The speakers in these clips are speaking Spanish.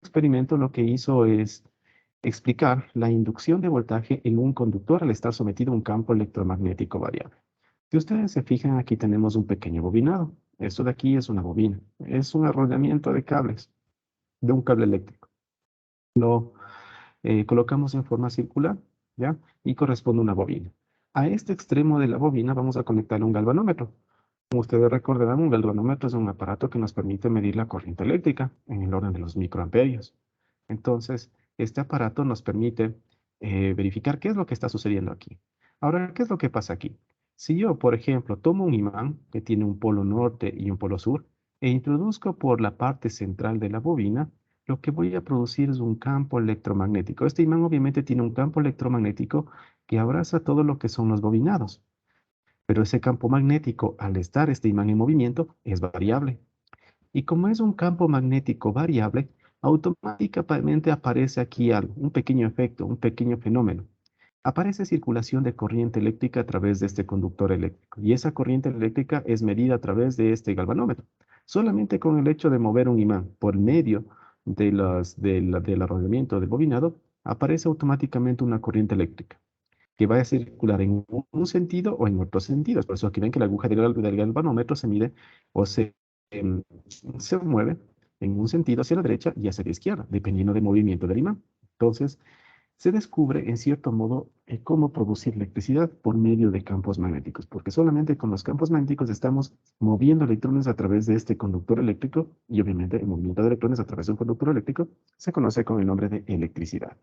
experimento lo que hizo es explicar la inducción de voltaje en un conductor al estar sometido a un campo electromagnético variable. Si ustedes se fijan, aquí tenemos un pequeño bobinado. Esto de aquí es una bobina. Es un arrollamiento de cables, de un cable eléctrico. Lo colocamos en forma circular, ¿ya? Y corresponde a una bobina. A este extremo de la bobina vamos a conectar un galvanómetro. Como ustedes recordarán, un galvanómetro es un aparato que nos permite medir la corriente eléctrica en el orden de los microamperios. Entonces, este aparato nos permite verificar qué es lo que está sucediendo aquí. Ahora, ¿qué es lo que pasa aquí? Si yo, por ejemplo, tomo un imán que tiene un polo norte y un polo sur e introduzco por la parte central de la bobina, lo que voy a producir es un campo electromagnético. Este imán obviamente tiene un campo electromagnético que abraza todo lo que son los bobinados, pero ese campo magnético, al estar este imán en movimiento, es variable. Y como es un campo magnético variable, automáticamente aparece aquí algo, un pequeño efecto, un pequeño fenómeno. Aparece circulación de corriente eléctrica a través de este conductor eléctrico y esa corriente eléctrica es medida a través de este galvanómetro. Solamente con el hecho de mover un imán por medio del arrollamiento del bobinado, aparece automáticamente una corriente eléctrica que va a circular en un sentido o en otro sentido. Es por eso aquí ven que la aguja del galvanómetro se mide o em, se mueve en un sentido hacia la derecha y hacia la izquierda, dependiendo del movimiento del imán. Entonces, se descubre, en cierto modo, cómo producir electricidad por medio de campos magnéticos, porque solamente con los campos magnéticos estamos moviendo electrones a través de este conductor eléctrico y obviamente el movimiento de electrones a través de un conductor eléctrico se conoce con el nombre de electricidad.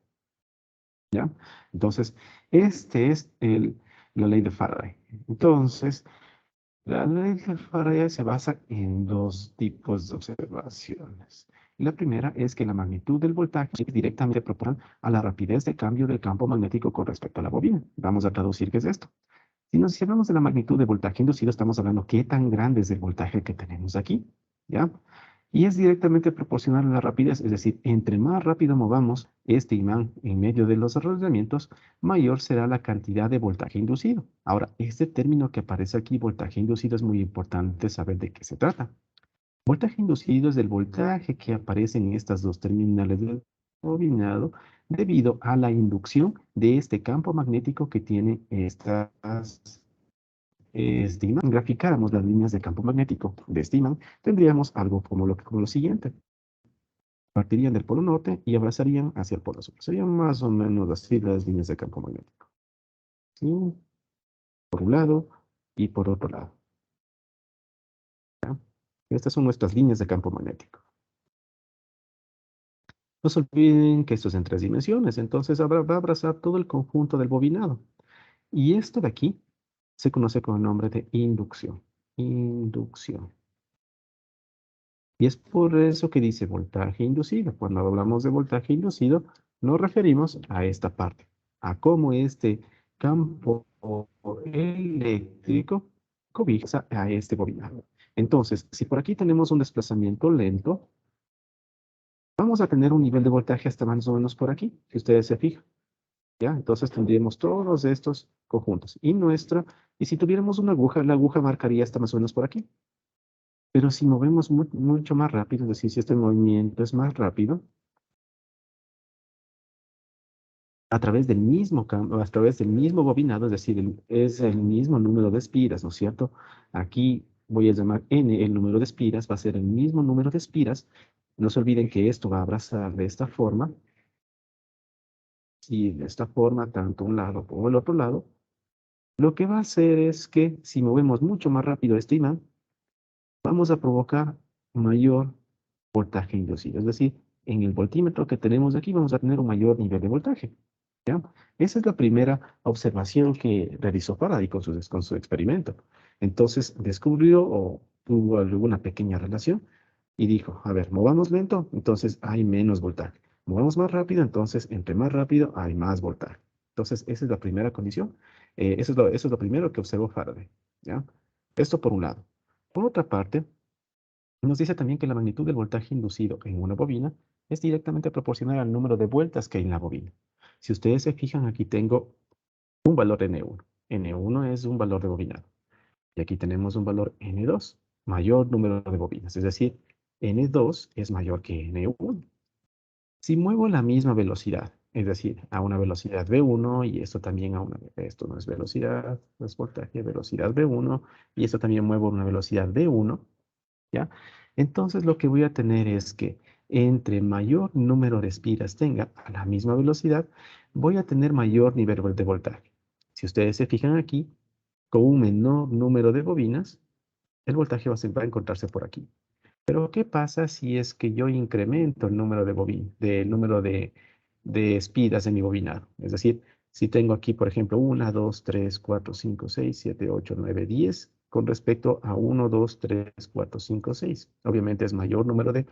¿Ya? Entonces, este es la ley de Faraday. Entonces, la ley de Faraday se basa en dos tipos de observaciones. La primera es que la magnitud del voltaje es directamente proporcional a la rapidez de cambio del campo magnético con respecto a la bobina. Vamos a traducir qué es esto. Si hablamos de la magnitud de voltaje inducido, estamos hablando qué tan grande es el voltaje que tenemos aquí, ¿ya? Y es directamente proporcional a la rapidez, es decir, entre más rápido movamos este imán en medio de los arrollamientos, mayor será la cantidad de voltaje inducido. Ahora, este término que aparece aquí, voltaje inducido, es muy importante saber de qué se trata. Voltaje inducido es el voltaje que aparece en estas dos terminales del bobinado debido a la inducción de este campo magnético que tiene este imán. Si graficáramos las líneas de campo magnético de este imán, tendríamos algo como lo siguiente. Partirían del polo norte y abrazarían hacia el polo sur. Serían más o menos así las líneas de campo magnético. ¿Sí? Por un lado y por otro lado. ¿Ya? Estas son nuestras líneas de campo magnético. No se olviden que esto es en tres dimensiones, entonces va a abrazar todo el conjunto del bobinado. Y esto de aquí se conoce con el nombre de inducción. Inducción. Y es por eso que dice voltaje inducido. Cuando hablamos de voltaje inducido, nos referimos a esta parte, a cómo este campo eléctrico cobija a este bobinado. Entonces, si por aquí tenemos un desplazamiento lento, vamos a tener un nivel de voltaje hasta más o menos por aquí, si ustedes se fijan. ¿Ya? Entonces tendríamos todos estos conjuntos. Y si tuviéramos una aguja, la aguja marcaría hasta más o menos por aquí. Pero si movemos mucho más rápido, es decir, si este movimiento es más rápido, a través del mismo campo, a través del mismo bobinado, es decir, es el mismo número de espiras, ¿no es cierto? Aquí voy a llamar n el número de espiras, va a ser el mismo número de espiras. No se olviden que esto va a abrazar de esta forma, y de esta forma, tanto un lado como el otro lado. Lo que va a hacer es que si movemos mucho más rápido este imán, vamos a provocar mayor voltaje inducido. Es decir, en el voltímetro que tenemos aquí vamos a tener un mayor nivel de voltaje. ¿Ya? Esa es la primera observación que realizó Faraday con su experimento. Entonces descubrió o tuvo alguna pequeña relación y dijo, a ver, movamos lento, entonces hay menos voltaje. Movamos más rápido, entonces entre más rápido hay más voltaje. Entonces esa es la primera condición. Eso es lo primero que observó Faraday. ¿Ya? Esto por un lado. Por otra parte, nos dice también que la magnitud del voltaje inducido en una bobina es directamente proporcional al número de vueltas que hay en la bobina. Si ustedes se fijan, aquí tengo un valor N1. N1 es un valor de bobinado. Y aquí tenemos un valor N2, mayor número de bobinas. Es decir, N2 es mayor que N1. Si muevo la misma velocidad, es decir, a una velocidad V1 y esto también esto no es velocidad, no es voltaje, velocidad V1 y esto también muevo a una velocidad V1, ¿ya? Entonces lo que voy a tener es que entre mayor número de espiras tenga a la misma velocidad, voy a tener mayor nivel de voltaje. Si ustedes se fijan aquí, con un menor número de bobinas, el voltaje va a encontrarse por aquí. Pero ¿qué pasa si es que yo incremento el número de espiras de mi bobinado? Es decir, si tengo aquí, por ejemplo, 1, 2, 3, 4, 5, 6, 7, 8, 9, 10, con respecto a 1, 2, 3, 4, 5, 6. Obviamente es mayor número de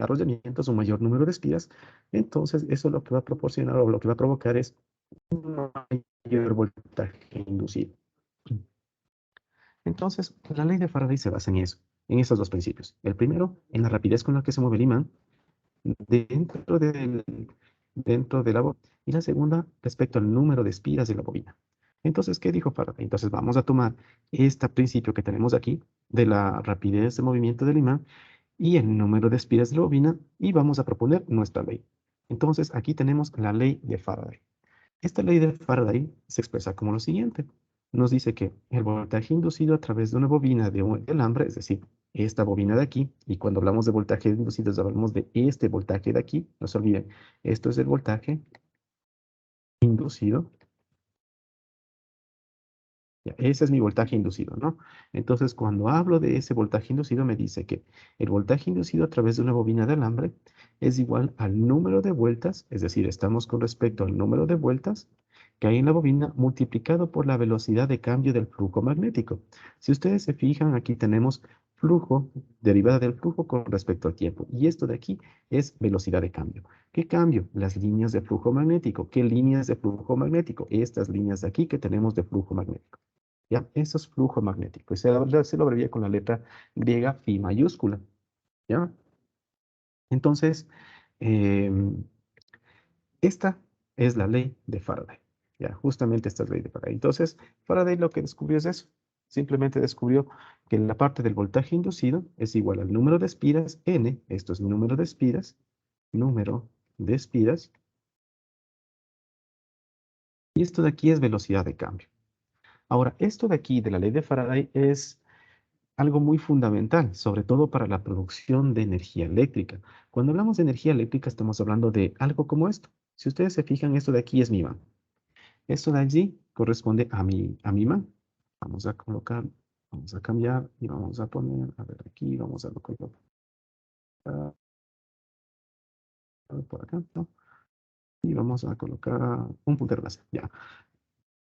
arrollamientos o mayor número de espiras. Entonces, eso lo que va a proporcionar o lo que va a provocar es un mayor voltaje inducido. Entonces, la ley de Faraday se basa en eso, en esos dos principios. El primero, en la rapidez con la que se mueve el imán dentro del, dentro de la bobina. Y la segunda, respecto al número de espiras de la bobina. Entonces, ¿qué dijo Faraday? Entonces, vamos a tomar este principio que tenemos aquí de la rapidez de movimiento del imán y el número de espiras de la bobina y vamos a proponer nuestra ley. Entonces, aquí tenemos la ley de Faraday. Esta ley de Faraday se expresa como lo siguiente. Nos dice que el voltaje inducido a través de una bobina de un alambre, es decir, esta bobina de aquí, y cuando hablamos de voltaje inducido hablamos de este voltaje de aquí, no se olviden, esto es el voltaje inducido. Ya, ese es mi voltaje inducido, ¿no? Entonces, cuando hablo de ese voltaje inducido, me dice que el voltaje inducido a través de una bobina de alambre es igual al número de vueltas, es decir, estamos con respecto al número de vueltas que hay en la bobina multiplicado por la velocidad de cambio del flujo magnético. Si ustedes se fijan, aquí tenemos flujo, derivada del flujo con respecto al tiempo. Y esto de aquí es velocidad de cambio. ¿Qué cambio? Las líneas de flujo magnético. ¿Qué líneas de flujo magnético? Estas líneas de aquí que tenemos de flujo magnético. ¿Ya? Eso es flujo magnético. Y se lo abrevia con la letra griega phi mayúscula. ¿Ya? Entonces, em, esta es la ley de Faraday. Ya, justamente esta es la ley de Faraday. Entonces, Faraday lo que descubrió es eso. Simplemente descubrió que la parte del voltaje inducido es igual al número de espiras, n, esto es número de espiras, y esto de aquí es velocidad de cambio. Ahora, esto de aquí, de la ley de Faraday, es algo muy fundamental, sobre todo para la producción de energía eléctrica. Cuando hablamos de energía eléctrica, estamos hablando de algo como esto. Si ustedes se fijan, esto de aquí es mi imán. Esto de allí corresponde a mi imán. Vamos a colocar, vamos a cambiar y vamos a poner, a ver, aquí vamos a colocar por acá, ¿no? Y vamos a colocar un puntero láser. Ya.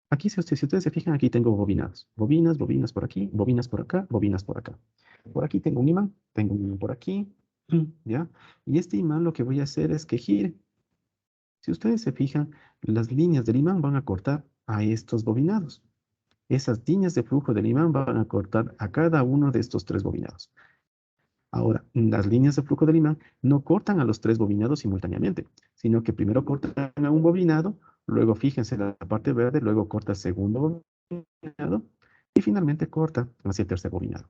Aquí, si ustedes se fijan, aquí tengo bobinadas. Bobinas por aquí, bobinas por acá, bobinas por acá. Por aquí tengo un imán por aquí, ¿ya? Y este imán lo que voy a hacer es que gire. Si ustedes se fijan, las líneas del imán van a cortar a estos bobinados. Esas líneas de flujo del imán van a cortar a cada uno de estos tres bobinados. Ahora, las líneas de flujo del imán no cortan a los tres bobinados simultáneamente, sino que primero cortan a un bobinado, luego fíjense la parte verde, luego corta el segundo bobinado y finalmente corta hacia el tercer bobinado.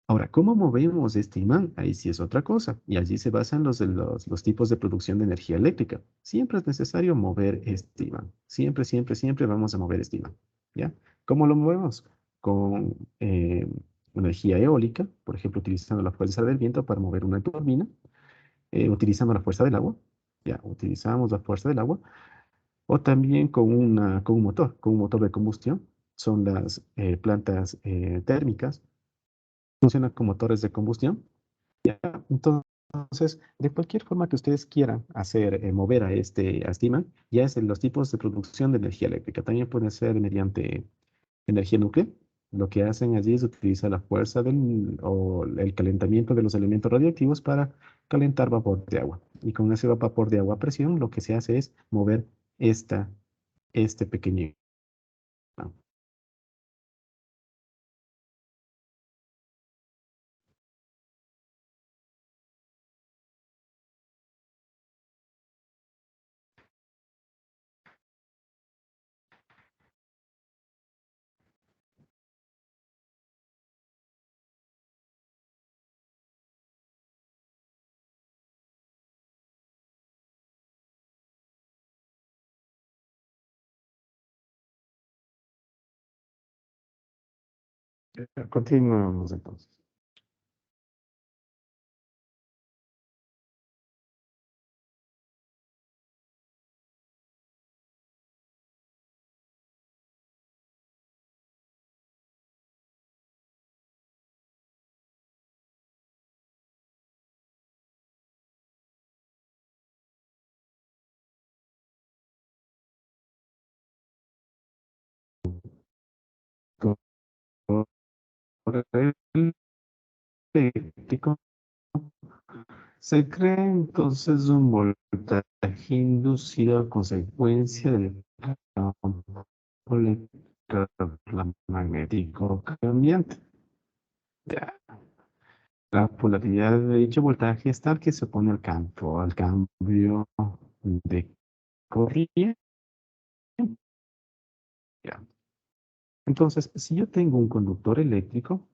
Ahora, ¿cómo movemos este imán? Ahí sí es otra cosa. Y allí se basan los tipos de producción de energía eléctrica. Siempre es necesario mover este imán. Siempre, siempre, siempre vamos a mover este imán. ¿Ya? ¿Cómo lo movemos? Con energía eólica, por ejemplo, utilizando la fuerza del viento para mover una turbina, utilizando la fuerza del agua. Ya, utilizamos la fuerza del agua. O también con un motor de combustión. Son las plantas térmicas funcionan con motores de combustión. Entonces, de cualquier forma que ustedes quieran hacer, mover a este imán, ya es en los tipos de producción de energía eléctrica. También puede ser mediante energía nuclear. Lo que hacen allí es utilizar la fuerza o el calentamiento de los elementos radioactivos para calentar vapor de agua. Y con ese vapor de agua a presión, lo que se hace es mover esta, este pequeño imán. Continuamos entonces. Corre eléctrico. Se crea entonces un voltaje inducido a consecuencia del campo electromagnético cambiante. Ya. La polaridad de dicho voltaje es tal que se opone al cambio de corriente. Ya. Entonces, si yo tengo un conductor eléctrico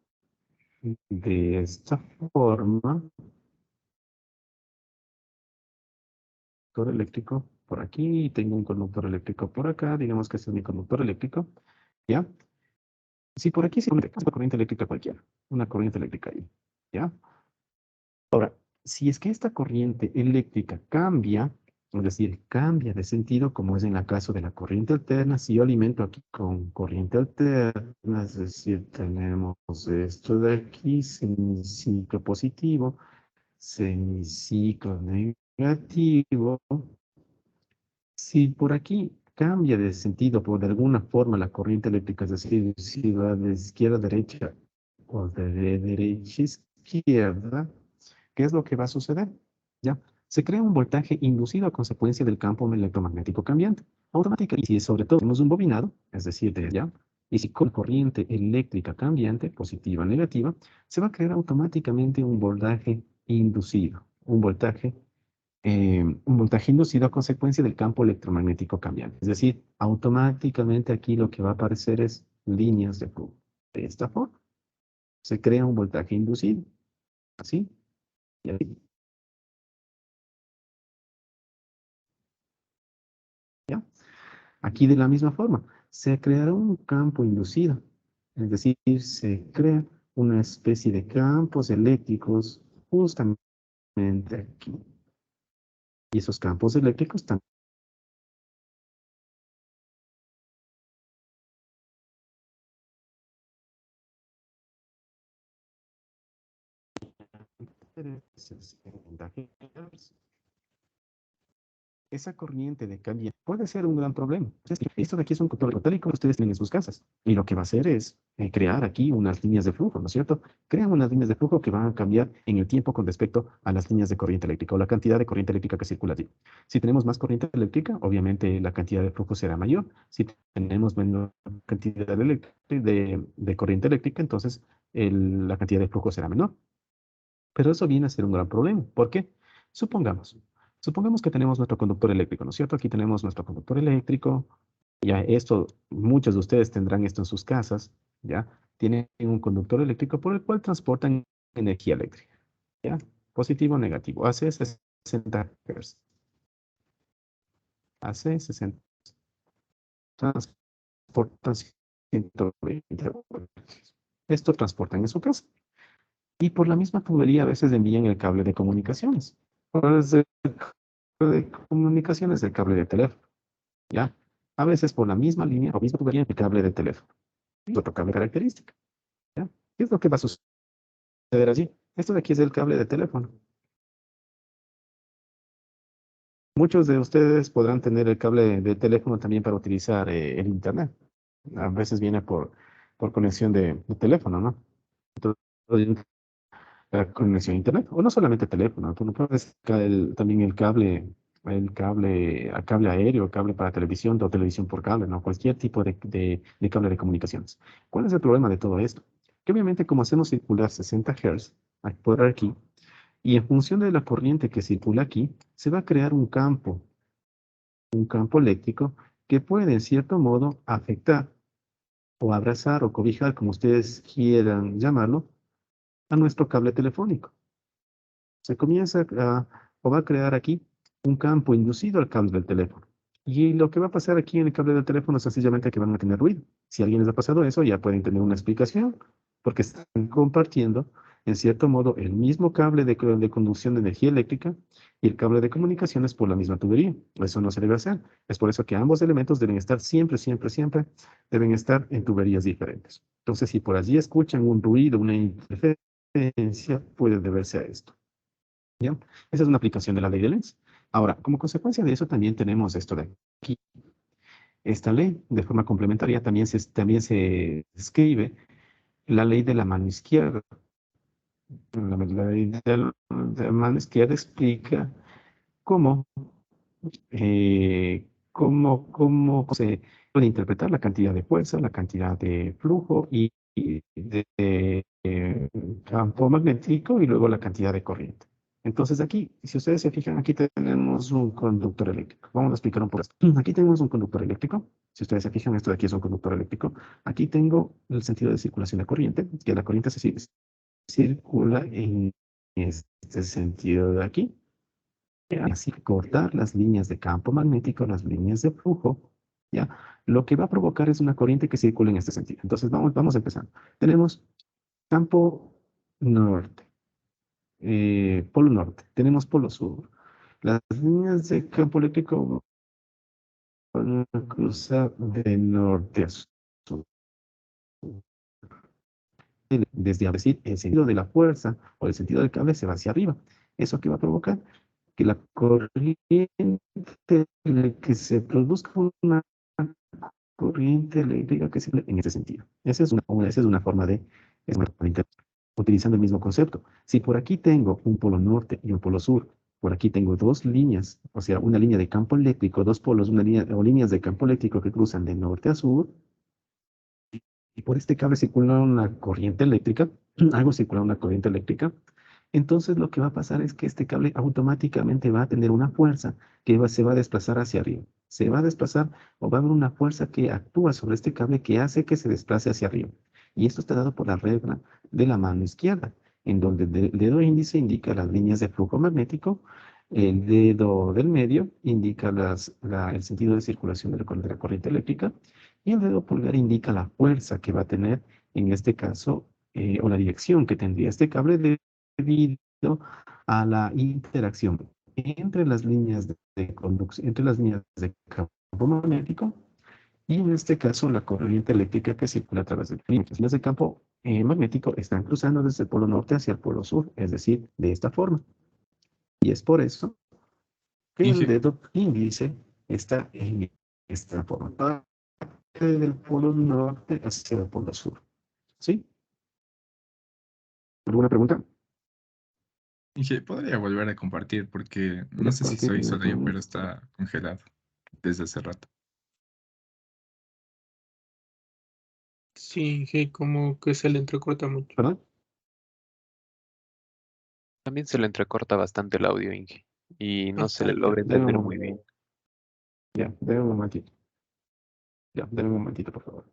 de esta forma, conductor eléctrico por aquí, y tengo un conductor eléctrico por acá, digamos que este es mi conductor eléctrico, ¿ya? Si por aquí se conecta una corriente eléctrica cualquiera, una corriente eléctrica ahí, ¿ya? Ahora, si es que esta corriente eléctrica cambia, es decir, cambia de sentido, como es en el caso de la corriente alterna, si yo alimento aquí con corriente alterna, es decir, tenemos esto de aquí, semiciclo positivo, semiciclo negativo. Si por aquí cambia de sentido, por de alguna forma la corriente eléctrica, es decir, si va de izquierda a derecha o de derecha a izquierda, ¿qué es lo que va a suceder? ¿Ya? Se crea un voltaje inducido a consecuencia del campo electromagnético cambiante. Automáticamente, y si sobre todo tenemos un bobinado, es decir, de ya, y si con corriente eléctrica cambiante, positiva o negativa, se va a crear automáticamente un voltaje inducido, un voltaje inducido a consecuencia del campo electromagnético cambiante. Es decir, automáticamente aquí lo que va a aparecer es líneas de flujo. De esta forma, se crea un voltaje inducido, así y así. ¿Ya? Aquí de la misma forma, se creará un campo inducido, es decir, se crea una especie de campos eléctricos justamente aquí. Y esos campos eléctricos también esa corriente de cambio puede ser un gran problema. Esto de aquí es un control total y como ustedes tienen en sus casas. Y lo que va a hacer es crear aquí unas líneas de flujo, ¿no es cierto? Crean unas líneas de flujo que van a cambiar en el tiempo con respecto a las líneas de corriente eléctrica o la cantidad de corriente eléctrica que circula allí. Si tenemos más corriente eléctrica, obviamente la cantidad de flujo será mayor. Si tenemos menor cantidad de corriente eléctrica, entonces la cantidad de flujo será menor. Pero eso viene a ser un gran problema. ¿Por qué? Supongamos, supongamos que tenemos nuestro conductor eléctrico, ¿no es cierto? Aquí tenemos nuestro conductor eléctrico. Ya esto, muchos de ustedes tendrán esto en sus casas, ¿ya? Tienen un conductor eléctrico por el cual transportan energía eléctrica, ¿ya? Positivo o negativo. Hace 60 Hz. Hace 60. Transportan 120 voltios. Esto transportan en su casa. Y por la misma tubería a veces envían el cable de comunicaciones. ¿Cuál es el cable de comunicaciones? El cable de teléfono, ¿ya? A veces por la misma línea o misma tubería el cable de teléfono. Y otro cable característico, ¿ya? ¿Qué es lo que va a suceder allí? Esto de aquí es el cable de teléfono. Muchos de ustedes podrán tener el cable de teléfono también para utilizar el internet. A veces viene por conexión de teléfono, ¿no? Entonces, la conexión a internet, o no solamente teléfono, tú no puedes también el cable aéreo, cable para televisión o televisión por cable, ¿no? Cualquier tipo de cable de comunicaciones. ¿Cuál es el problema de todo esto? Que obviamente como hacemos circular 60 Hz por aquí, y en función de la corriente que circula aquí, se va a crear un campo eléctrico que puede en cierto modo afectar o abrazar o cobijar, como ustedes quieran llamarlo, a nuestro cable telefónico. Se comienza o va a crear aquí un campo inducido al cable del teléfono. Y lo que va a pasar aquí en el cable del teléfono es sencillamente que van a tener ruido. Si a alguien les ha pasado eso, ya pueden tener una explicación, porque están compartiendo, en cierto modo, el mismo cable de conducción de energía eléctrica y el cable de comunicaciones por la misma tubería. Eso no se debe hacer. Es por eso que ambos elementos deben estar siempre, siempre, siempre, deben estar en tuberías diferentes. Entonces, si por allí escuchan un ruido, una interferencia, puede deberse a esto. ¿Ya? Esa es una aplicación de la ley de Lenz. Ahora, como consecuencia de eso, también tenemos esto de aquí. Esta ley, de forma complementaria, también se escribe la ley de la mano izquierda. La ley de la mano izquierda explica cómo, cómo se puede interpretar la cantidad de fuerza, la cantidad de flujo y de campo magnético y luego la cantidad de corriente. Entonces aquí, si ustedes se fijan, aquí tenemos un conductor eléctrico. Vamos a explicar un poco esto. Aquí tenemos un conductor eléctrico. Si ustedes se fijan, esto de aquí es un conductor eléctrico. Aquí tengo el sentido de circulación de corriente, que la corriente se circula en este sentido de aquí. Así cortar las líneas de campo magnético, las líneas de flujo, ¿ya? Lo que va a provocar es una corriente que circula en este sentido. Entonces, vamos empezando. Tenemos campo norte, polo norte, tenemos polo sur. Las líneas de campo eléctrico van a cruzar de norte a sur. Desde decir, el sentido de la fuerza o el sentido del cable se va hacia arriba. ¿Eso qué va a provocar? Que la corriente, que se produzca una corriente eléctrica que circule en ese sentido. Esa es una forma de, utilizando el mismo concepto. Si por aquí tengo un polo norte y un polo sur, por aquí tengo dos líneas, o sea, una línea de campo eléctrico, dos polos, una línea o líneas de campo eléctrico que cruzan de norte a sur, y por este cable circula una corriente eléctrica, algo circula una corriente eléctrica, entonces lo que va a pasar es que este cable automáticamente va a tener una fuerza que se va a desplazar hacia arriba. Se va a desplazar o va a haber una fuerza que actúa sobre este cable que hace que se desplace hacia arriba. Y esto está dado por la regla de la mano izquierda, en donde el dedo índice indica las líneas de flujo magnético, el dedo del medio indica el sentido de circulación de la corriente eléctrica y el dedo pulgar indica la fuerza que va a tener, en este caso, o la dirección que tendría este cable debido a la interacción entre las líneas de conducción, entre las líneas de campo magnético y en este caso la corriente eléctrica que circula a través del líneas. Las líneas de campo magnético están cruzando desde el polo norte hacia el polo sur, es decir, de esta forma. Y es por eso que el Inge, dedo índice está en esta forma, del polo norte hacia el polo sur. ¿Sí? ¿Alguna pregunta? Inge, podría volver a compartir porque no sé si Compartir, soy no hay solo yo, problema. pero está congelado desde hace rato. Sí, que como que se le entrecorta mucho. ¿Perdón? También se le entrecorta bastante el audio, Inge, y no se le Bastante. logra Deme un entender muy bien. momentito. Ya, deme un momentito. Ya, deme un momentito, por favor.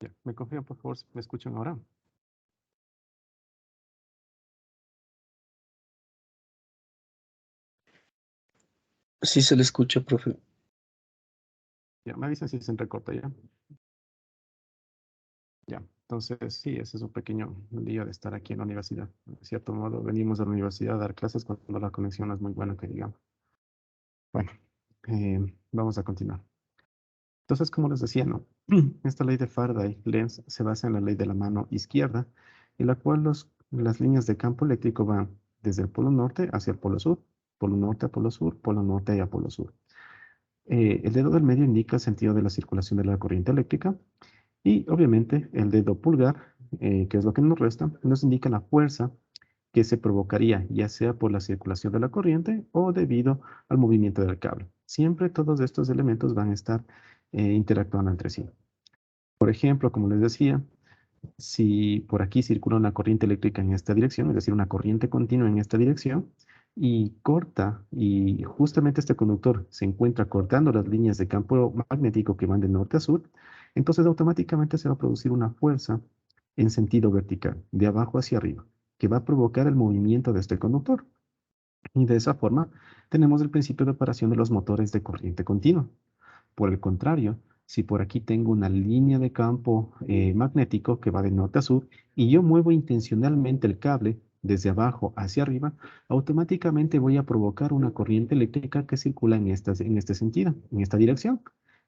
Ya, ¿me confirman, por favor, si me escuchan ahora? Sí se le escucha, profe. Ya, me avisan si se entrecorta ya. Ya, entonces sí, ese es un pequeño día de estar aquí en la universidad. De cierto modo, venimos a la universidad a dar clases cuando la conexión no es muy buena, que digamos. Bueno, vamos a continuar. Entonces, como les decía, ¿no? Esta ley de Faraday-Lenz se basa en la ley de la mano izquierda, en la cual las líneas de campo eléctrico van desde el polo norte hacia el polo norte a polo sur, polo norte y a polo sur. El dedo del medio indica el sentido de la circulación de la corriente eléctrica y obviamente el dedo pulgar, que es lo que nos resta, nos indica la fuerza que se provocaría, ya sea por la circulación de la corriente o debido al movimiento del cable. Siempre todos estos elementos van a estar interactuando entre sí. Por ejemplo, como les decía, si por aquí circula una corriente eléctrica en esta dirección, es decir, una corriente continua en esta dirección, y corta, y justamente este conductor se encuentra cortando las líneas de campo magnético que van de norte a sur, entonces automáticamente se va a producir una fuerza en sentido vertical, de abajo hacia arriba, que va a provocar el movimiento de este conductor. Y de esa forma tenemos el principio de operación de los motores de corriente continua. Por el contrario, si por aquí tengo una línea de campo magnético que va de norte a sur y yo muevo intencionalmente el cable desde abajo hacia arriba, automáticamente voy a provocar una corriente eléctrica que circula en este sentido, en esta dirección.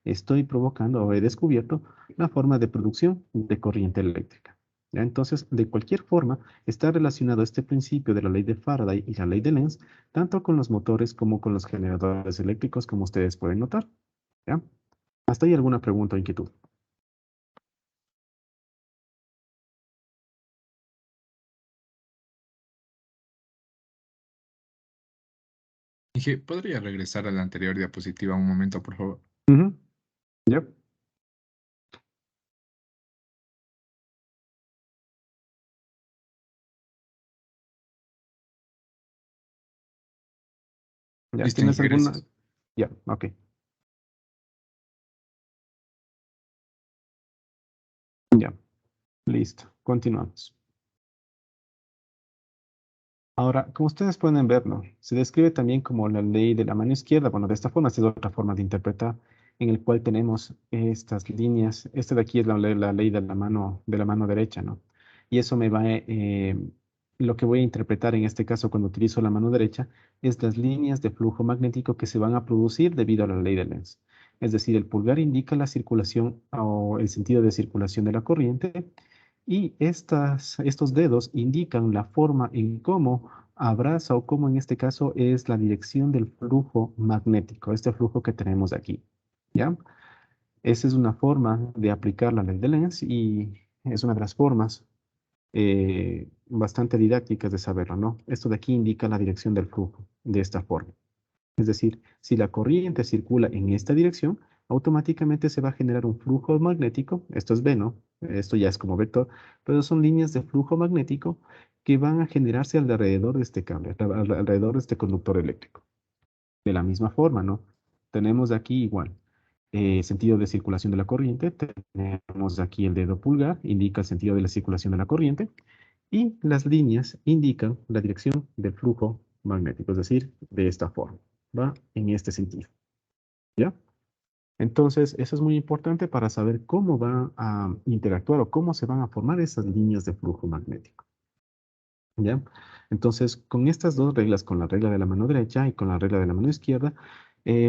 Estoy provocando o he descubierto la forma de producción de corriente eléctrica. ¿Ya? Entonces, de cualquier forma, está relacionado este principio de la ley de Faraday y la ley de Lenz, tanto con los motores como con los generadores eléctricos, como ustedes pueden notar. ¿Ya? ¿Hasta ahí alguna pregunta o inquietud? Dije, ¿podría regresar a la anterior diapositiva un momento, por favor? Ujú. Ya, ya, Listo, ¿tienes Inge, alguna? gracias. Ya, ok. Ya, listo. Continuamos. Ahora, como ustedes pueden ver, ¿no? Se describe también como la ley de la mano izquierda. Bueno, de esta forma, esta es otra forma de interpretar, en el cual tenemos estas líneas. Esta de aquí es la ley de la mano derecha, ¿no? Y eso me va, lo que voy a interpretar en este caso cuando utilizo la mano derecha, es las líneas de flujo magnético que se van a producir debido a la ley de Lenz. Es decir, el pulgar indica la circulación o el sentido de circulación de la corriente y estos dedos indican la forma en cómo abraza o cómo en este caso es la dirección del flujo magnético, este flujo que tenemos aquí. ¿Ya? Esa es una forma de aplicar la ley de Lenz y es una de las formas bastante didácticas de saberlo, ¿no? Esto de aquí indica la dirección del flujo de esta forma. Es decir, si la corriente circula en esta dirección, automáticamente se va a generar un flujo magnético. Esto es B, ¿no? Esto ya es como vector, pero son líneas de flujo magnético que van a generarse alrededor de este cable, alrededor de este conductor eléctrico. De la misma forma, ¿no? Tenemos aquí igual sentido de circulación de la corriente. Tenemos aquí el dedo pulgar, indica el sentido de la circulación de la corriente. Y las líneas indican la dirección del flujo magnético, es decir, de esta forma. Va en este sentido. ¿Ya? Entonces, eso es muy importante para saber cómo va a interactuar o cómo se van a formar esas líneas de flujo magnético. ¿Ya? Entonces, con estas dos reglas, con la regla de la mano derecha y con la regla de la mano izquierda,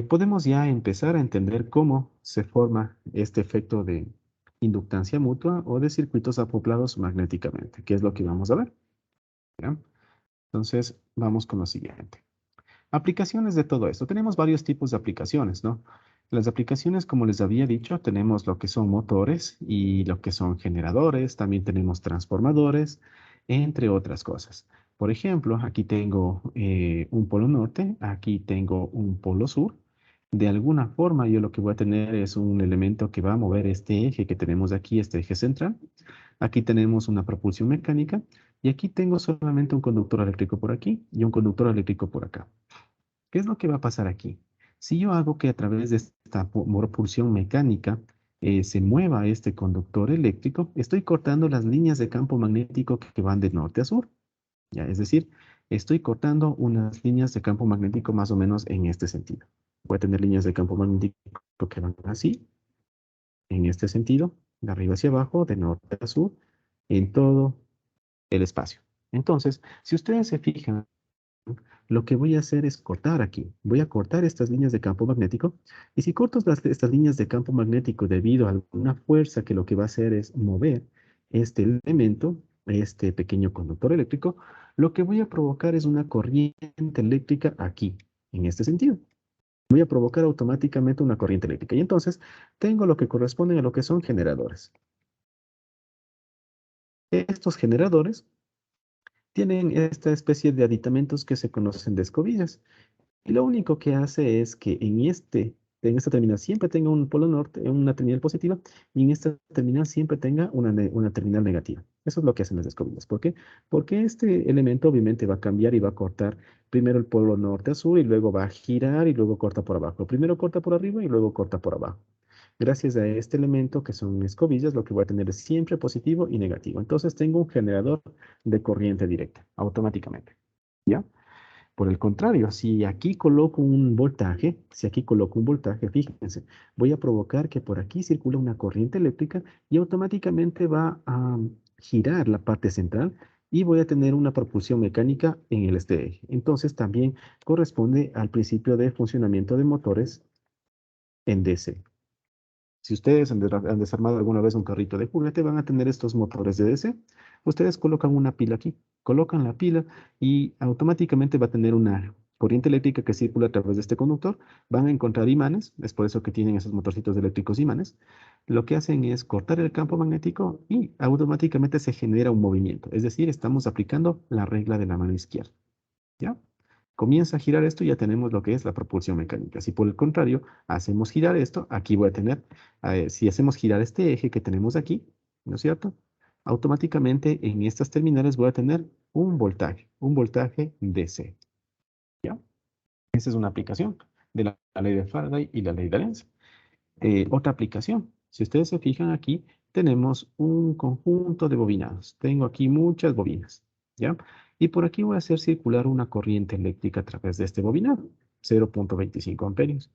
podemos ya empezar a entender cómo se forma este efecto de inductancia mutua o de circuitos acoplados magnéticamente, que es lo que vamos a ver. ¿Ya? Entonces, vamos con lo siguiente. Aplicaciones de todo esto. Tenemos varios tipos de aplicaciones, ¿no? Las aplicaciones, como les había dicho, tenemos lo que son motores y lo que son generadores. También tenemos transformadores, entre otras cosas. Por ejemplo, aquí tengo un polo norte, aquí tengo un polo sur. De alguna forma, yo lo que voy a tener es un elemento que va a mover este eje que tenemos aquí, este eje central. Aquí tenemos una propulsión mecánica y aquí tengo solamente un conductor eléctrico por aquí y un conductor eléctrico por acá. ¿Qué es lo que va a pasar aquí? Si yo hago que a través de esta propulsión mecánica se mueva este conductor eléctrico, estoy cortando las líneas de campo magnético que van de norte a sur. ¿Ya? Es decir, estoy cortando unas líneas de campo magnético más o menos en este sentido. Voy a tener líneas de campo magnético que van así, en este sentido, de arriba hacia abajo, de norte a sur, en todo el espacio. Entonces, si ustedes se fijan, lo que voy a hacer es cortar aquí. Voy a cortar estas líneas de campo magnético. Y si corto estas líneas de campo magnético debido a alguna fuerza que lo que va a hacer es mover este elemento, este pequeño conductor eléctrico, lo que voy a provocar es una corriente eléctrica aquí, en este sentido. Voy a provocar automáticamente una corriente eléctrica. Y entonces tengo lo que corresponde a lo que son generadores. Estos generadores tienen esta especie de aditamentos que se conocen de escobillas. Y lo único que hace es que en esta terminal siempre tenga un polo norte, una terminal positiva, y en esta terminal siempre tenga una terminal negativa. Eso es lo que hacen las escobillas. ¿Por qué? Porque este elemento obviamente va a cambiar y va a cortar primero el polo norte a sur y luego va a girar y luego corta por abajo. Primero corta por arriba y luego corta por abajo. Gracias a este elemento que son escobillas, lo que voy a tener es siempre positivo y negativo. Entonces tengo un generador de corriente directa automáticamente. ¿Ya? Por el contrario, si aquí coloco un voltaje, fíjense, voy a provocar que por aquí circule una corriente eléctrica y automáticamente va a girar la parte central y voy a tener una propulsión mecánica en este eje. Entonces también corresponde al principio de funcionamiento de motores en DC. Si ustedes han desarmado alguna vez un carrito de juguete, van a tener estos motores de DC. Ustedes colocan una pila aquí, colocan la pila y automáticamente va a tener una corriente eléctrica que circula a través de este conductor. Van a encontrar imanes, es por eso que tienen esos motorcitos eléctricos imanes. Lo que hacen es cortar el campo magnético y automáticamente se genera un movimiento. Es decir, estamos aplicando la regla de la mano izquierda. ¿Ya? Comienza a girar esto y ya tenemos lo que es la propulsión mecánica. Si por el contrario hacemos girar esto, aquí voy a tener, si hacemos girar este eje que tenemos aquí, ¿no es cierto? Automáticamente en estas terminales voy a tener un voltaje DC. ¿Ya? Esa es una aplicación de la ley de Faraday y la ley de Lenz. Otra aplicación, si ustedes se fijan aquí, tenemos un conjunto de bobinados. Tengo aquí muchas bobinas, ¿ya? Y por aquí voy a hacer circular una corriente eléctrica a través de este bobinado, 0.25 amperios.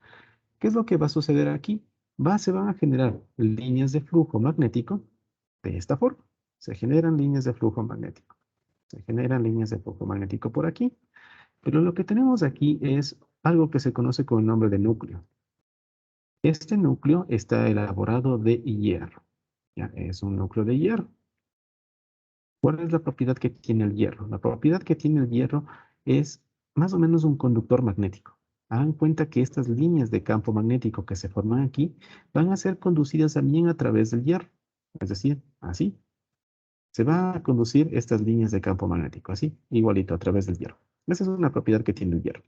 ¿Qué es lo que va a suceder aquí? Se van a generar líneas de flujo magnético de esta forma. Se generan líneas de flujo magnético. Se generan líneas de flujo magnético por aquí. Pero lo que tenemos aquí es algo que se conoce con el nombre de núcleo. Este núcleo está elaborado de hierro. ¿Ya? Es un núcleo de hierro. ¿Cuál es la propiedad que tiene el hierro? La propiedad que tiene el hierro es más o menos un conductor magnético. Hagan cuenta que estas líneas de campo magnético que se forman aquí van a ser conducidas también a través del hierro. Es decir, así. Se va a conducir estas líneas de campo magnético, así, igualito a través del hierro. Esa es una propiedad que tiene el hierro.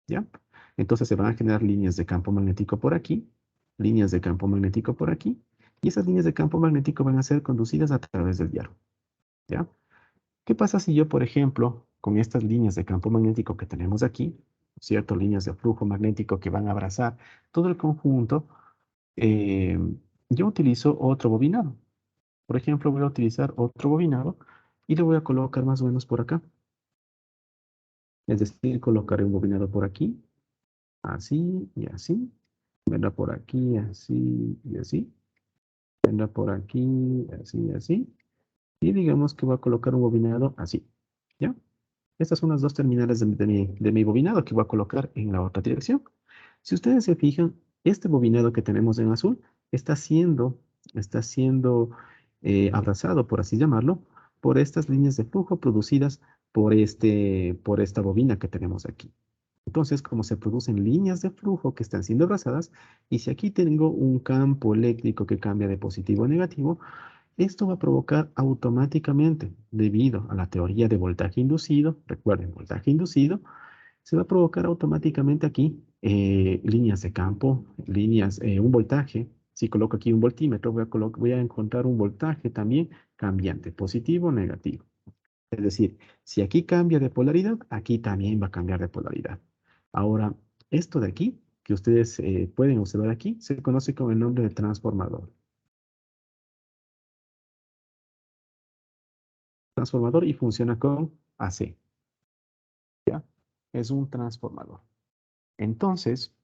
¿Ya? Entonces se van a generar líneas de campo magnético por aquí, líneas de campo magnético por aquí, y esas líneas de campo magnético van a ser conducidas a través del hierro. ¿Ya? ¿Qué pasa si yo, por ejemplo, con estas líneas de campo magnético que tenemos aquí, ¿cierto? Líneas de flujo magnético que van a abrazar todo el conjunto, eh, yo utilizo otro bobinado. Por ejemplo, voy a utilizar otro bobinado y le voy a colocar más o menos por acá. Es decir, colocaré un bobinado por aquí, así y así. Vendrá por aquí, así y así. Vendrá por aquí, así y así. Y digamos que voy a colocar un bobinado así. ¿Ya? Estas son las dos terminales de mi bobinado que voy a colocar en la otra dirección. Si ustedes se fijan, este bobinado que tenemos en azul está siendo abrazado, por así llamarlo, por estas líneas de flujo producidas por esta bobina que tenemos aquí. Entonces, como se producen líneas de flujo que están siendo abrazadas, y si aquí tengo un campo eléctrico que cambia de positivo a negativo, esto va a provocar automáticamente, debido a la teoría de voltaje inducido, recuerden, voltaje inducido, se va a provocar automáticamente aquí líneas de campo, un voltaje. Si coloco aquí un voltímetro, voy a encontrar un voltaje también cambiante, positivo o negativo. Es decir, si aquí cambia de polaridad, aquí también va a cambiar de polaridad. Ahora, esto de aquí que ustedes pueden observar aquí se conoce con el nombre de transformador. Transformador y funciona con AC. ¿Ya? Es un transformador. Entonces,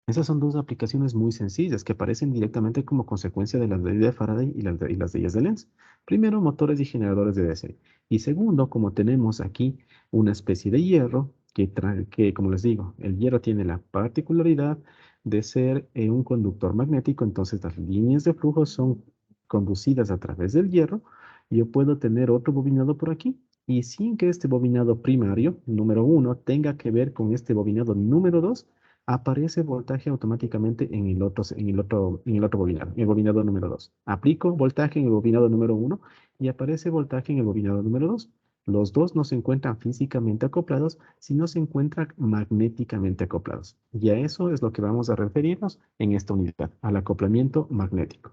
esas son dos aplicaciones muy sencillas que aparecen directamente como consecuencia de las leyes de Faraday y las leyes de Lenz. Primero, motores y generadores de DC. Y segundo, como tenemos aquí una especie de hierro que, como les digo, el hierro tiene la particularidad de ser un conductor magnético, entonces las líneas de flujo son conducidas a través del hierro. Yo puedo tener otro bobinado por aquí y sin que este bobinado primario, número 1, tenga que ver con este bobinado número 2, aparece voltaje automáticamente en el otro bobinado, en el bobinado número 2. Aplico voltaje en el bobinado número 1 y aparece voltaje en el bobinado número 2. Los dos no se encuentran físicamente acoplados, sino se encuentran magnéticamente acoplados. Y a eso es lo que vamos a referirnos en esta unidad, al acoplamiento magnético.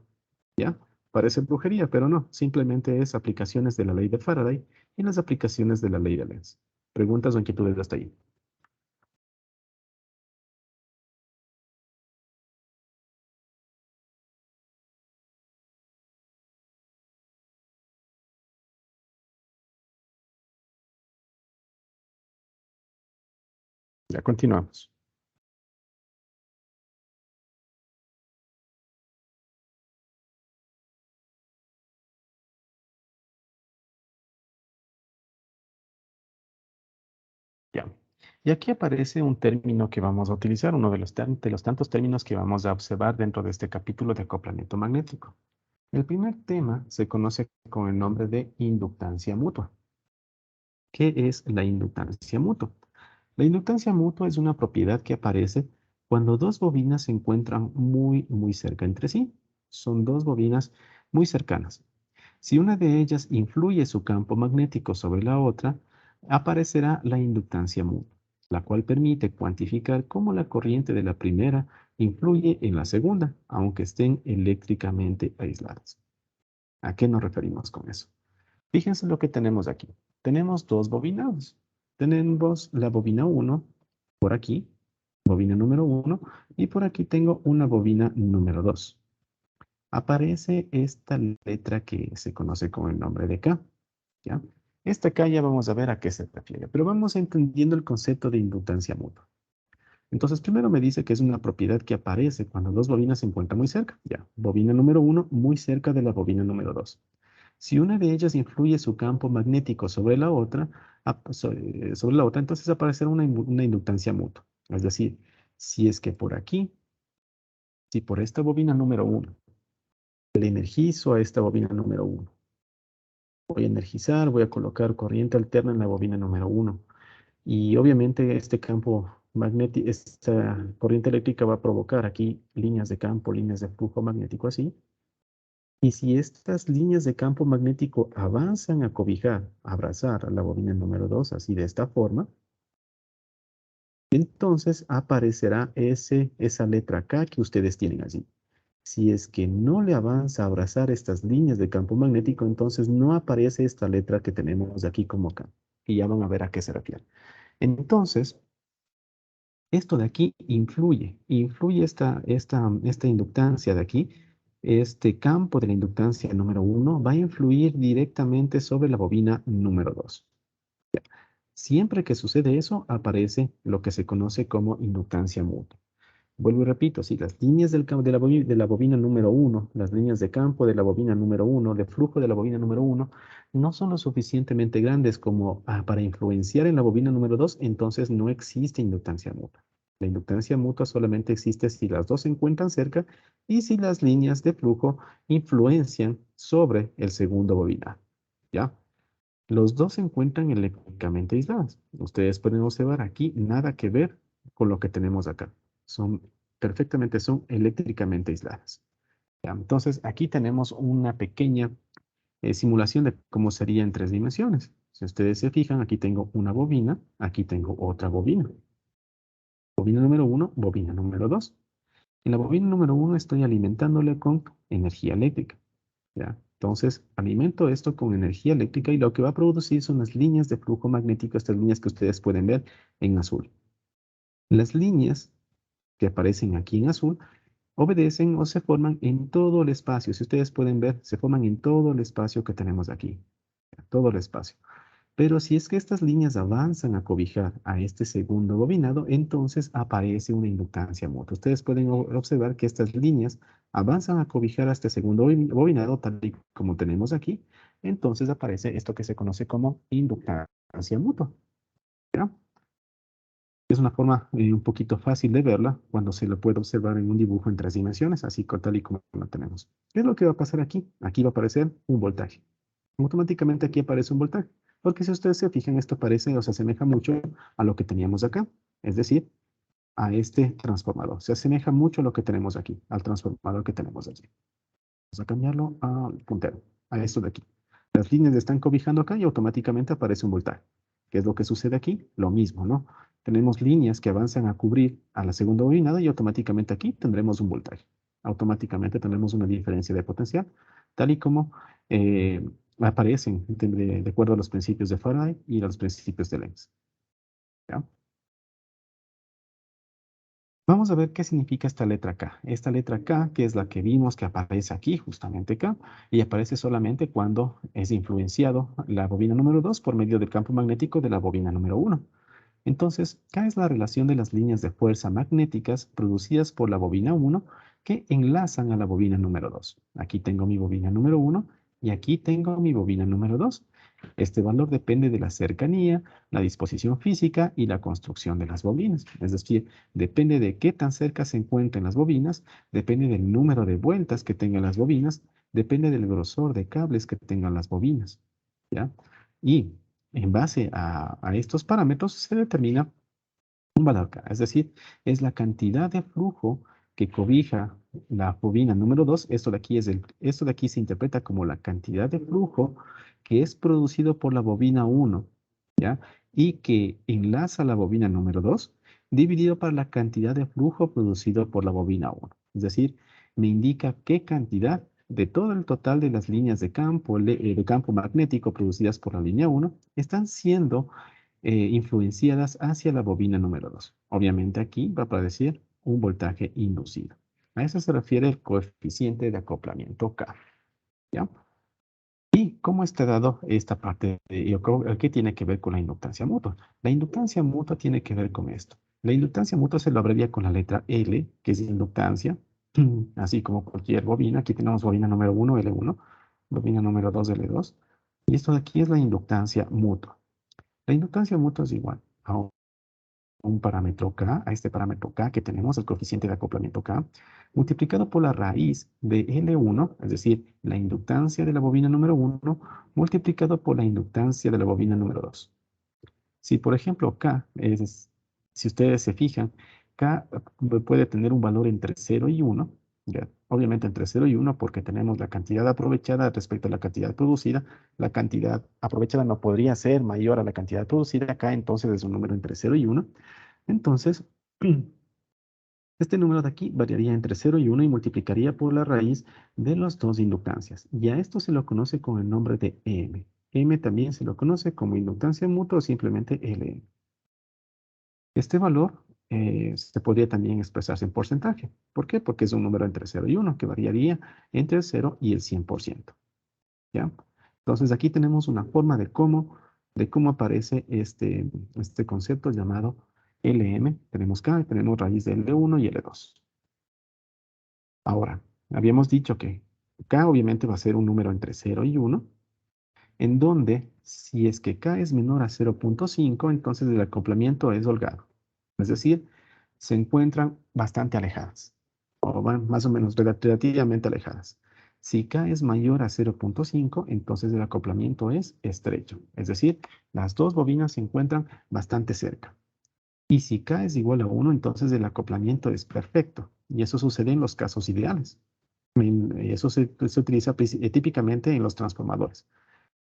¿Ya? Parece brujería, pero no. Simplemente es aplicaciones de la ley de Faraday y las aplicaciones de la ley de Lenz. ¿Preguntas o inquietudes hasta ahí? Ya continuamos. Ya. Y aquí aparece un término que vamos a utilizar, uno de los tantos términos que vamos a observar dentro de este capítulo de acoplamiento magnético. El primer tema se conoce con el nombre de inductancia mutua. ¿Qué es la inductancia mutua? La inductancia mutua es una propiedad que aparece cuando dos bobinas se encuentran muy cerca entre sí. Son dos bobinas muy cercanas. Si una de ellas influye su campo magnético sobre la otra, aparecerá la inductancia mutua, la cual permite cuantificar cómo la corriente de la primera influye en la segunda, aunque estén eléctricamente aisladas. ¿A qué nos referimos con eso? Fíjense lo que tenemos aquí. Tenemos dos bobinados. Tenemos la bobina 1 por aquí, bobina número 1, y por aquí tengo una bobina número 2. Aparece esta letra que se conoce con el nombre de K. ¿Ya? Esta K ya vamos a ver a qué se refiere, pero vamos entendiendo el concepto de inductancia mutua. Entonces, primero me dice que es una propiedad que aparece cuando dos bobinas se encuentran muy cerca. Ya, bobina número 1 muy cerca de la bobina número 2. Si una de ellas influye su campo magnético sobre la otra, entonces aparecerá una inductancia mutua. Es decir, si es que por aquí, si por esta bobina número 1, le energizo a esta bobina número 1. Voy a energizar, voy a colocar corriente alterna en la bobina número 1. Y obviamente este campo magnético, esta corriente eléctrica va a provocar aquí líneas de campo, líneas de flujo magnético así. Y si estas líneas de campo magnético avanzan a cobijar, a abrazar a la bobina número 2, así de esta forma, entonces aparecerá esa letra K que ustedes tienen allí. Si es que no le avanza a abrazar estas líneas de campo magnético, entonces no aparece esta letra que tenemos aquí como K. Y ya van a ver a qué se refiere. Entonces, esto de aquí influye esta inductancia de aquí. Este campo de la inductancia número 1 va a influir directamente sobre la bobina número 2. Siempre que sucede eso, aparece lo que se conoce como inductancia mutua. Vuelvo y repito, si las líneas del campo de la bobina número 1, las líneas de campo de la bobina número 1, de flujo de la bobina número 1, no son lo suficientemente grandes como para influenciar en la bobina número 2, entonces no existe inductancia mutua. La inductancia mutua solamente existe si las dos se encuentran cerca y si las líneas de flujo influencian sobre el segundo bobinado. ¿Ya? Los dos se encuentran eléctricamente aislados. Ustedes pueden observar aquí nada que ver con lo que tenemos acá. Son son eléctricamente aisladas. ¿Ya? Entonces, aquí tenemos una pequeña simulación de cómo sería en 3 dimensiones. Si ustedes se fijan, aquí tengo una bobina, aquí tengo otra bobina. Bobina número 1, bobina número 2. En la bobina número 1 estoy alimentándole con energía eléctrica. ¿Ya? Entonces, alimento esto con energía eléctrica y lo que va a producir son las líneas de flujo magnético, estas líneas que ustedes pueden ver en azul. Las líneas que aparecen aquí en azul, obedecen o se forman en todo el espacio. Si ustedes pueden ver, se forman en todo el espacio que tenemos aquí. Todo el espacio. Pero si es que estas líneas avanzan a cobijar a este segundo bobinado, entonces aparece una inductancia mutua. Ustedes pueden observar que estas líneas avanzan a cobijar a este segundo bobinado, tal y como tenemos aquí. Entonces aparece esto que se conoce como inductancia mutua. ¿Ya? Es una forma un poquito fácil de verla cuando se lo puede observar en un dibujo en 3 dimensiones, así tal y como lo tenemos. ¿Qué es lo que va a pasar aquí? Aquí va a aparecer un voltaje. Automáticamente aquí aparece un voltaje. Porque si ustedes se fijan, esto parece o se asemeja mucho a lo que teníamos acá. Es decir, a este transformador. Se asemeja mucho a lo que tenemos aquí, al transformador que tenemos aquí. Vamos a cambiarlo al puntero, a esto de aquí. Las líneas están cobijando acá y automáticamente aparece un voltaje. ¿Qué es lo que sucede aquí? Lo mismo, ¿no? Tenemos líneas que avanzan a cubrir a la segunda bobinada y automáticamente aquí tendremos un voltaje. Automáticamente tendremos una diferencia de potencial, tal y como aparecen de acuerdo a los principios de Faraday y a los principios de Lenz. ¿Ya? Vamos a ver qué significa esta letra K. Esta letra K, que es la que vimos que aparece aquí, justamente K, y aparece solamente cuando es influenciado la bobina número 2 por medio del campo magnético de la bobina número 1. Entonces, K es la relación de las líneas de fuerza magnéticas producidas por la bobina 1 que enlazan a la bobina número 2. Aquí tengo mi bobina número 1 y aquí tengo mi bobina número 2. Este valor depende de la cercanía, la disposición física y la construcción de las bobinas. Es decir, depende de qué tan cerca se encuentren las bobinas, depende del número de vueltas que tengan las bobinas, depende del grosor de cables que tengan las bobinas. ¿Ya? Y en base a estos parámetros se determina un valor K, es decir, es la cantidad de flujo que cobija la bobina número 2. Esto de aquí se interpreta como la cantidad de flujo que es producido por la bobina 1, ¿ya? Y que enlaza la bobina número 2, dividido por la cantidad de flujo producido por la bobina 1. Es decir, me indica qué cantidad de todo el total de las líneas de campo magnético producidas por la línea 1 están siendo influenciadas hacia la bobina número 2. Obviamente aquí va a aparecer un voltaje inducido. A eso se refiere el coeficiente de acoplamiento K. ¿Ya? ¿Y cómo está dado esta parte? ¿Qué tiene que ver con la inductancia mutua? La inductancia mutua tiene que ver con esto. La inductancia mutua se lo abrevia con la letra L, que es inductancia, así como cualquier bobina. Aquí tenemos bobina número 1, L1, bobina número 2, L2. Y esto de aquí es la inductancia mutua. La inductancia mutua es igual a un parámetro K, a este parámetro K que tenemos, el coeficiente de acoplamiento K, multiplicado por la raíz de L1, es decir, la inductancia de la bobina número 1, multiplicado por la inductancia de la bobina número 2. Si, por ejemplo, si ustedes se fijan, K puede tener un valor entre 0 y 1, ¿ya? Obviamente entre 0 y 1 porque tenemos la cantidad aprovechada respecto a la cantidad producida. La cantidad aprovechada no podría ser mayor a la cantidad producida. Acá entonces es un número entre 0 y 1. Entonces, este número de aquí variaría entre 0 y 1 y multiplicaría por la raíz de las dos inductancias. Y a esto se lo conoce con el nombre de M. M también se lo conoce como inductancia mutua o simplemente Lm. Este valor se podría también expresarse en porcentaje. ¿Por qué? Porque es un número entre 0 y 1 que variaría entre el 0 y el 100%. ¿Ya? Entonces aquí tenemos una forma de cómo aparece este concepto llamado Lm. Tenemos K, tenemos raíz de L1 y L2. Ahora, habíamos dicho que K obviamente va a ser un número entre 0 y 1, en donde si es que K es menor a 0.5, entonces el acoplamiento es holgado. Es decir, se encuentran bastante alejadas, o van más o menos relativamente alejadas. Si K es mayor a 0.5, entonces el acoplamiento es estrecho. Es decir, las dos bobinas se encuentran bastante cerca. Y si K es igual a 1, entonces el acoplamiento es perfecto. Y eso sucede en los casos ideales. Eso se utiliza típicamente en los transformadores.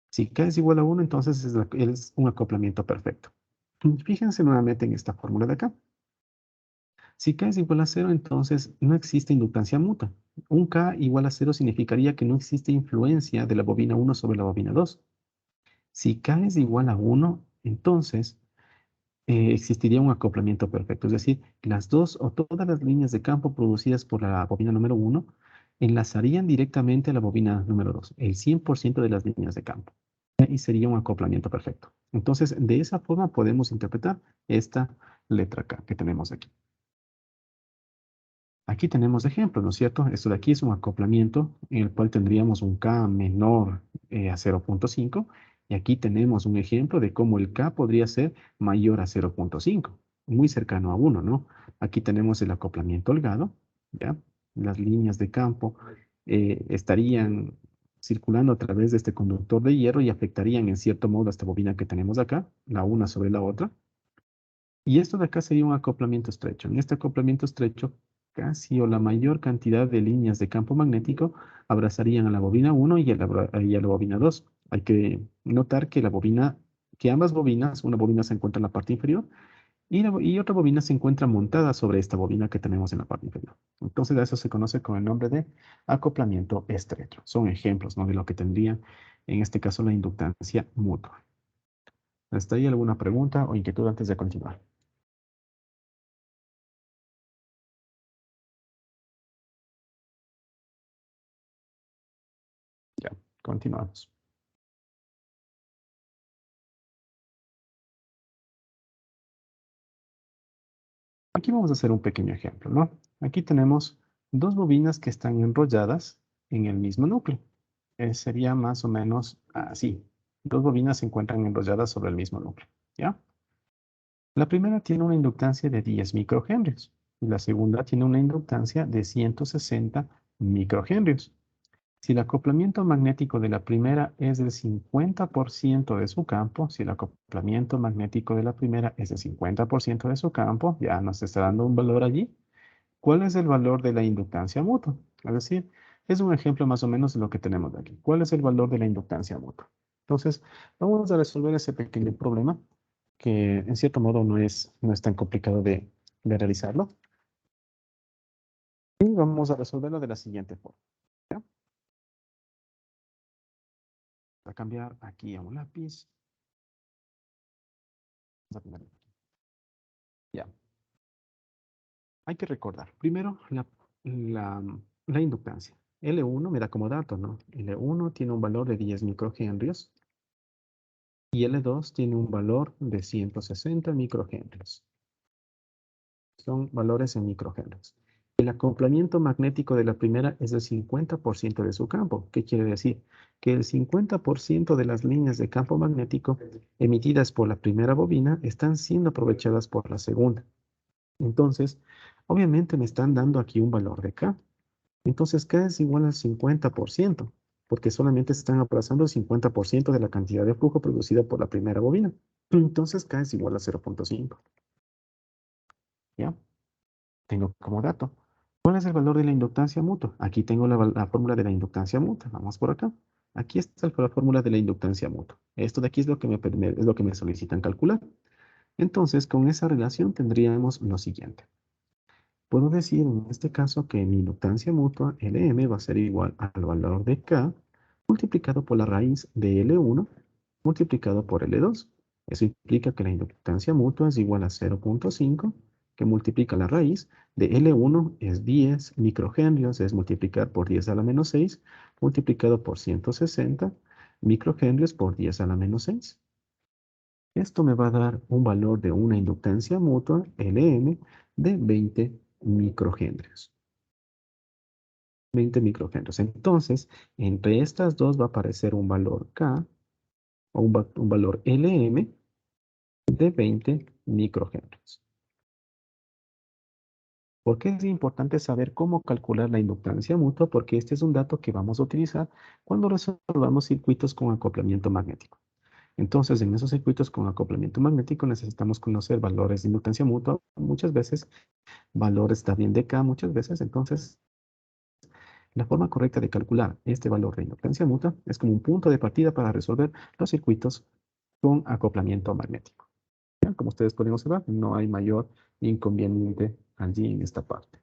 Si K es igual a 1, entonces es un acoplamiento perfecto. Fíjense nuevamente en esta fórmula de acá. Si K es igual a 0, entonces no existe inductancia mutua. Un K igual a 0 significaría que no existe influencia de la bobina 1 sobre la bobina 2. Si K es igual a 1, entonces existiría un acoplamiento perfecto. Es decir, las dos o todas las líneas de campo producidas por la bobina número 1 enlazarían directamente a la bobina número 2, el 100% de las líneas de campo. Y sería un acoplamiento perfecto. Entonces, de esa forma podemos interpretar esta letra K que tenemos aquí. Aquí tenemos ejemplos, ¿no es cierto? Esto de aquí es un acoplamiento en el cual tendríamos un K menor a 0.5 y aquí tenemos un ejemplo de cómo el K podría ser mayor a 0.5, muy cercano a 1, ¿no? Aquí tenemos el acoplamiento holgado, ¿ya? Las líneas de campo estarían circulando a través de este conductor de hierro y afectarían en cierto modo a esta bobina que tenemos acá, la una sobre la otra. Y esto de acá sería un acoplamiento estrecho. En este acoplamiento estrecho, casi o la mayor cantidad de líneas de campo magnético abrazarían a la bobina 1 y a la bobina 2. Hay que notar que que ambas bobinas, una bobina se encuentra en la parte inferior y otra bobina se encuentra montada sobre esta bobina que tenemos en la parte inferior. Entonces, a eso se conoce con el nombre de acoplamiento estrecho. Son ejemplos, ¿no?, de lo que tendría, en este caso, la inductancia mutua. ¿Hasta ahí alguna pregunta o inquietud antes de continuar? Ya, continuamos. Aquí vamos a hacer un pequeño ejemplo, ¿no? Aquí tenemos dos bobinas que están enrolladas en el mismo núcleo. Sería más o menos así. Dos bobinas se encuentran enrolladas sobre el mismo núcleo, ¿ya? La primera tiene una inductancia de 10 microhenrios y la segunda tiene una inductancia de 160 microhenrios. Si el acoplamiento magnético de la primera es del 50% de su campo, si el acoplamiento magnético de la primera es del 50% de su campo, ya nos está dando un valor allí. ¿Cuál es el valor de la inductancia mutua? Es decir, es un ejemplo más o menos de lo que tenemos de aquí. ¿Cuál es el valor de la inductancia mutua? Entonces, vamos a resolver ese pequeño problema que en cierto modo no es tan complicado de realizarlo. Y vamos a resolverlo de la siguiente forma. ¿Ya? Voy a cambiar aquí a un lápiz. Vamos a poner aquí. Ya. Hay que recordar, primero, la inductancia. L1 me da como dato, ¿no? L1 tiene un valor de 10 microhenrios y L2 tiene un valor de 160 microhenrios. Son valores en microhenrios. El acoplamiento magnético de la primera es del 50% de su campo. ¿Qué quiere decir? Que el 50% de las líneas de campo magnético emitidas por la primera bobina están siendo aprovechadas por la segunda. Entonces, obviamente me están dando aquí un valor de K. Entonces, K es igual al 50%, porque solamente están aplazando el 50% de la cantidad de flujo producida por la primera bobina. Entonces, K es igual a 0.5. ¿Ya? Tengo como dato. ¿Cuál es el valor de la inductancia mutua? Aquí tengo la fórmula de la inductancia mutua. Vamos por acá. Aquí está la fórmula de la inductancia mutua. Esto de aquí es lo que es lo que me solicitan calcular. Entonces, con esa relación tendríamos lo siguiente. Puedo decir en este caso que mi inductancia mutua, Lm, va a ser igual al valor de K multiplicado por la raíz de L1 multiplicado por L2. Eso implica que la inductancia mutua es igual a 0.5, que multiplica la raíz de L1 es 10 microhenrios, es multiplicar por 10 a la menos 6, multiplicado por 160 microhenrios por 10 a la menos 6. Esto me va a dar un valor de una inductancia mutua, Lm, de 20 microhenrios. 20 microhenrios. Entonces, entre estas dos va a aparecer un valor K, o un valor Lm de 20 microhenrios. ¿Por qué es importante saber cómo calcular la inductancia mutua? Porque este es un dato que vamos a utilizar cuando resolvamos circuitos con acoplamiento magnético. Entonces, en esos circuitos con acoplamiento magnético necesitamos conocer valores de inductancia mutua, muchas veces valores también de K, muchas veces. Entonces, la forma correcta de calcular este valor de inductancia mutua es como un punto de partida para resolver los circuitos con acoplamiento magnético. ¿Ya? Como ustedes pueden observar, no hay mayor inconveniente allí en esta parte.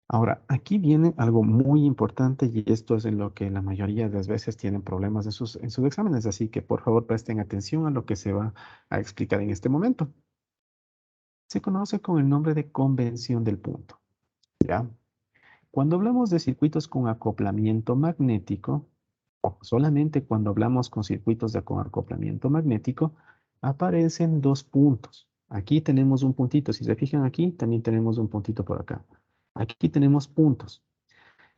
Ahora, aquí viene algo muy importante y esto es en lo que la mayoría de las veces tienen problemas en sus exámenes, así que por favor presten atención a lo que se va a explicar en este momento. Se conoce con el nombre de convención del punto, ¿ya? Cuando hablamos de circuitos con acoplamiento magnético, o solamente cuando hablamos con circuitos con acoplamiento magnético, aparecen dos puntos. Aquí tenemos un puntito. Si se fijan aquí, también tenemos un puntito por acá. Aquí tenemos puntos.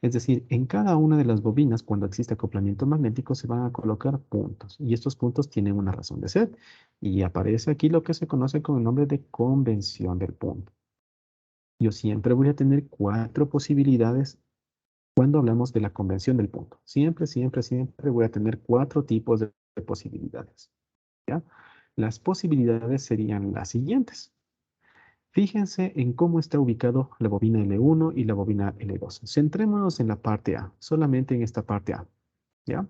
Es decir, en cada una de las bobinas, cuando existe acoplamiento magnético, se van a colocar puntos. Y estos puntos tienen una razón de ser. Y aparece aquí lo que se conoce con el nombre de convención del punto. Yo siempre voy a tener 4 posibilidades cuando hablamos de la convención del punto. Siempre, siempre, siempre voy a tener 4 tipos de posibilidades, ¿ya? Las posibilidades serían las siguientes. Fíjense en cómo está ubicado la bobina L1 y la bobina L2. Centrémonos en la parte A, solamente en esta parte A, ¿ya?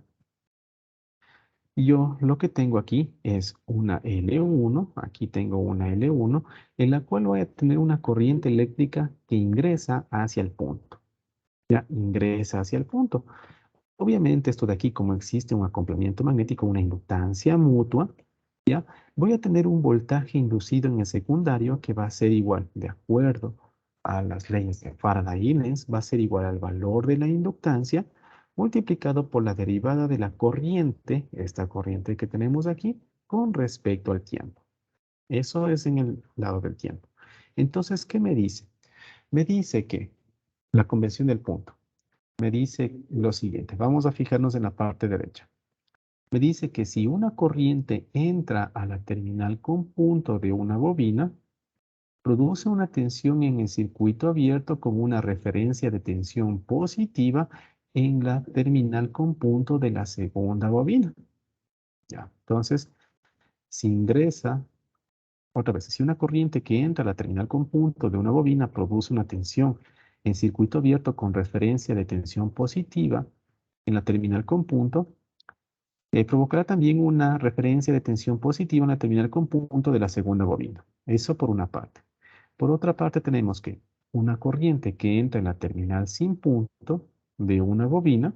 Yo lo que tengo aquí es una L1, aquí tengo una L1, en la cual voy a tener una corriente eléctrica que ingresa hacia el punto. Ya ingresa hacia el punto. Obviamente esto de aquí, como existe un acoplamiento magnético, una inductancia mutua, ¿ya? Voy a tener un voltaje inducido en el secundario que va a ser igual, de acuerdo a las leyes de Faraday y Lenz, va a ser igual al valor de la inductancia multiplicado por la derivada de la corriente, esta corriente que tenemos aquí, con respecto al tiempo. Eso es en el lado del tiempo. Entonces, ¿qué me dice? Me dice que la convención del punto me dice lo siguiente. Vamos a fijarnos en la parte derecha. Me dice que si una corriente entra a la terminal con punto de una bobina, produce una tensión en el circuito abierto con una referencia de tensión positiva en la terminal con punto de la segunda bobina. Ya, entonces, si ingresa, otra vez, si una corriente que entra a la terminal con punto de una bobina produce una tensión en circuito abierto con referencia de tensión positiva en la terminal con punto, provocará también una referencia de tensión positiva en la terminal con punto de la segunda bobina. Eso por una parte. Por otra parte tenemos que una corriente que entra en la terminal sin punto de una bobina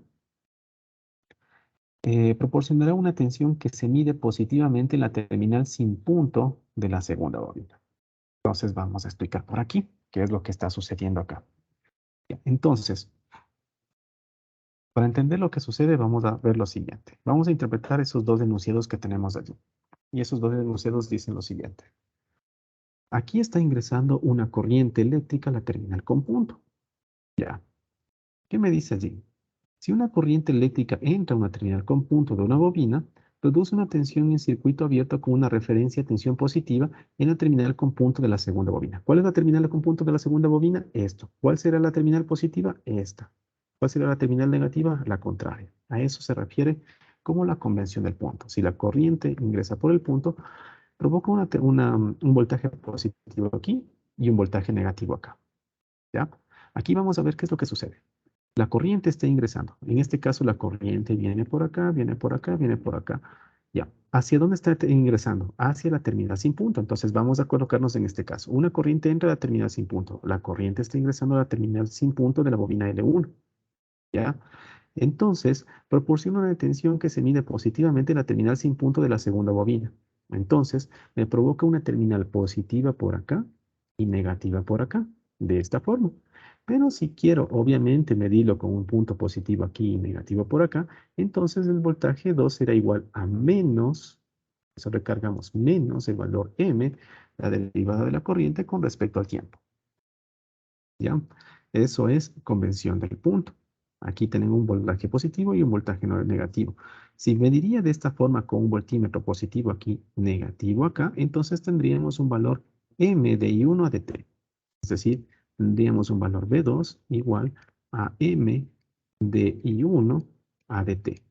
proporcionará una tensión que se mide positivamente en la terminal sin punto de la segunda bobina. Entonces vamos a explicar por aquí qué es lo que está sucediendo acá. Entonces, para entender lo que sucede, vamos a ver lo siguiente. Vamos a interpretar esos dos enunciados que tenemos allí. Y esos dos enunciados dicen lo siguiente. Aquí está ingresando una corriente eléctrica a la terminal con punto. Ya. ¿Qué me dice allí? Si una corriente eléctrica entra a una terminal con punto de una bobina, produce una tensión en circuito abierto con una referencia a tensión positiva en la terminal con punto de la segunda bobina. ¿Cuál es la terminal con punto de la segunda bobina? Esto. ¿Cuál será la terminal positiva? Esta. ¿Cuál será la terminal negativa? La contraria. A eso se refiere como la convención del punto. Si la corriente ingresa por el punto, provoca un voltaje positivo aquí y un voltaje negativo acá. ¿Ya? Aquí vamos a ver qué es lo que sucede. La corriente está ingresando. En este caso, la corriente viene por acá, viene por acá, viene por acá. Ya. ¿Hacia dónde está ingresando? Hacia la terminal sin punto. Entonces, vamos a colocarnos en este caso. Una corriente entra a la terminal sin punto. La corriente está ingresando a la terminal sin punto de la bobina L1. ¿Ya? Entonces, proporciona una tensión que se mide positivamente en la terminal sin punto de la segunda bobina. Entonces, me provoca una terminal positiva por acá y negativa por acá, de esta forma. Pero si quiero, obviamente, medirlo con un punto positivo aquí y negativo por acá, entonces el voltaje 2 será igual a menos, eso recargamos menos el valor M, la derivada de la corriente con respecto al tiempo. ¿Ya? Eso es convención del punto. Aquí tenemos un voltaje positivo y un voltaje negativo. Si mediría de esta forma con un voltímetro positivo aquí, negativo acá, entonces tendríamos un valor M de I1 a dt. Es decir, tendríamos un valor V2 igual a M de I1 a dt.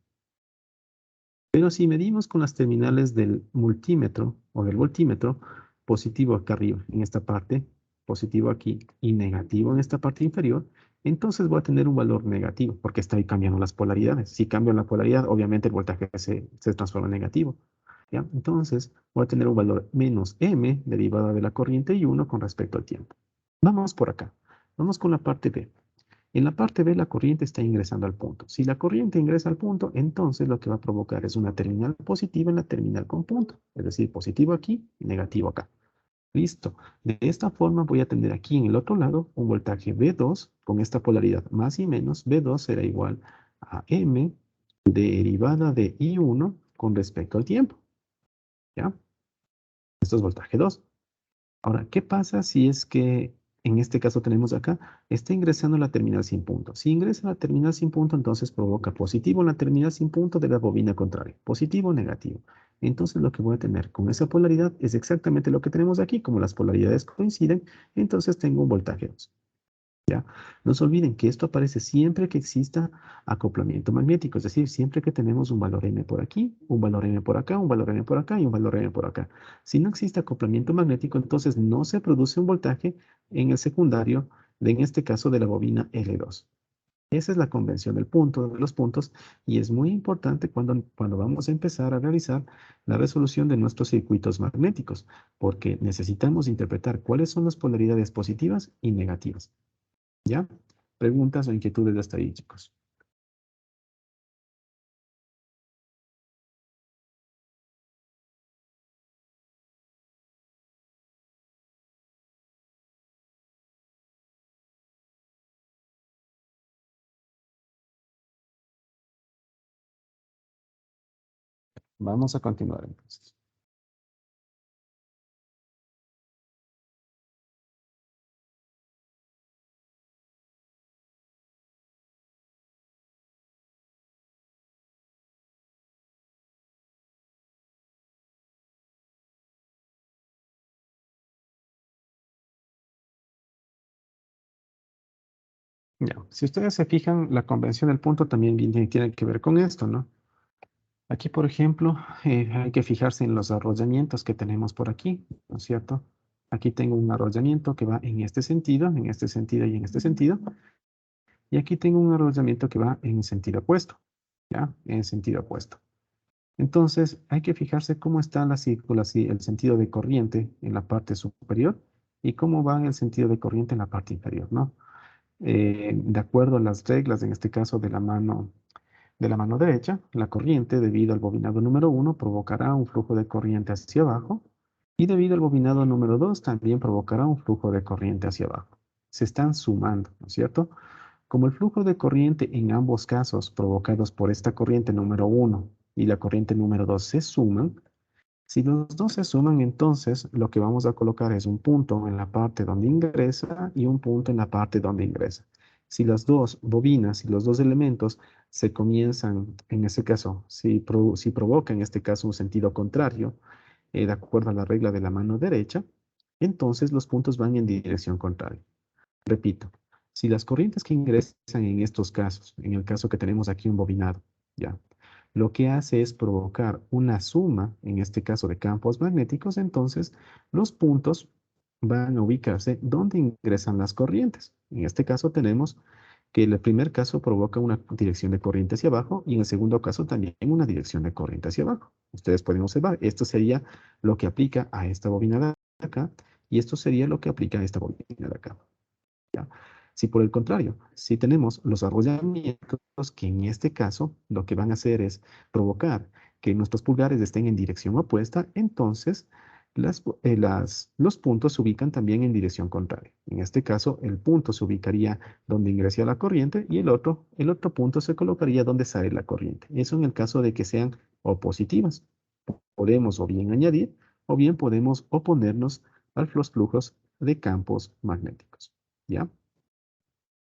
Pero si medimos con las terminales del multímetro o del voltímetro, positivo acá arriba, en esta parte, positivo aquí y negativo en esta parte inferior, entonces voy a tener un valor negativo porque estoy cambiando las polaridades. Si cambio la polaridad, obviamente el voltaje se transforma en negativo. ¿Ya? Entonces voy a tener un valor menos M derivada de la corriente I1 con respecto al tiempo. Vamos por acá. Vamos con la parte B. En la parte B, la corriente está ingresando al punto. Si la corriente ingresa al punto, entonces lo que va a provocar es una terminal positiva en la terminal con punto. Es decir, positivo aquí y negativo acá. Listo. De esta forma voy a tener aquí en el otro lado un voltaje V2 con esta polaridad más y menos. V2 será igual a M derivada de I1 con respecto al tiempo. ¿Ya? Esto es voltaje 2. Ahora, ¿qué pasa si es que en este caso tenemos acá, está ingresando la terminal sin punto? Si ingresa la terminal sin punto, entonces provoca positivo en la terminal sin punto de la bobina contraria. Positivo o negativo. Entonces lo que voy a tener con esa polaridad es exactamente lo que tenemos aquí. Como las polaridades coinciden, entonces tengo un voltaje 2. ¿Ya? No se olviden que esto aparece siempre que exista acoplamiento magnético, es decir, siempre que tenemos un valor M por aquí, un valor M por acá, un valor M por acá y un valor M por acá. Si no existe acoplamiento magnético, entonces no se produce un voltaje en el secundario, en este caso de la bobina L2. Esa es la convención del punto, de los puntos, y es muy importante cuando vamos a empezar a realizar la resolución de nuestros circuitos magnéticos, porque necesitamos interpretar cuáles son las polaridades positivas y negativas. ¿Ya? Preguntas o inquietudes hasta ahí, chicos. Vamos a continuar entonces. Ya, si ustedes se fijan, la convención del punto también tiene que ver con esto, ¿no? Aquí, por ejemplo, hay que fijarse en los arrollamientos que tenemos por aquí, ¿no es cierto? Aquí tengo un arrollamiento que va en este sentido y en este sentido. Y aquí tengo un arrollamiento que va en sentido opuesto, ¿ya? En sentido opuesto. Entonces, hay que fijarse cómo está la circulación, el sentido de corriente en la parte superior y cómo va el sentido de corriente en la parte inferior, ¿no? De acuerdo a las reglas, en este caso de la mano derecha, la corriente debido al bobinado número 1 provocará un flujo de corriente hacia abajo y debido al bobinado número 2 también provocará un flujo de corriente hacia abajo. Se están sumando, ¿no es cierto? Como el flujo de corriente en ambos casos provocados por esta corriente número 1 y la corriente número 2 se suman, si los dos se suman, entonces lo que vamos a colocar es un punto en la parte donde ingresa y un punto en la parte donde ingresa. Si las dos bobinas y los dos elementos se comienzan, en este caso, si provoca en este caso un sentido contrario, de acuerdo a la regla de la mano derecha, entonces los puntos van en dirección contraria. Repito, si las corrientes que ingresan en estos casos, en el caso que tenemos aquí un bobinado, ya, lo que hace es provocar una suma, en este caso de campos magnéticos, entonces los puntos van a ubicarse donde ingresan las corrientes. En este caso tenemos que el primer caso provoca una dirección de corriente hacia abajo y en el segundo caso también una dirección de corriente hacia abajo. Ustedes pueden observar, esto sería lo que aplica a esta bobina de acá y esto sería lo que aplica a esta bobina de acá. ¿Ya? Si por el contrario, si tenemos los arrollamientos que en este caso lo que van a hacer es provocar que nuestros pulgares estén en dirección opuesta, entonces los puntos se ubican también en dirección contraria. En este caso, el punto se ubicaría donde ingresa la corriente y el otro punto se colocaría donde sale la corriente. Eso en el caso de que sean opositivas. Podemos o bien añadir o bien podemos oponernos a los flujos de campos magnéticos. ¿Ya?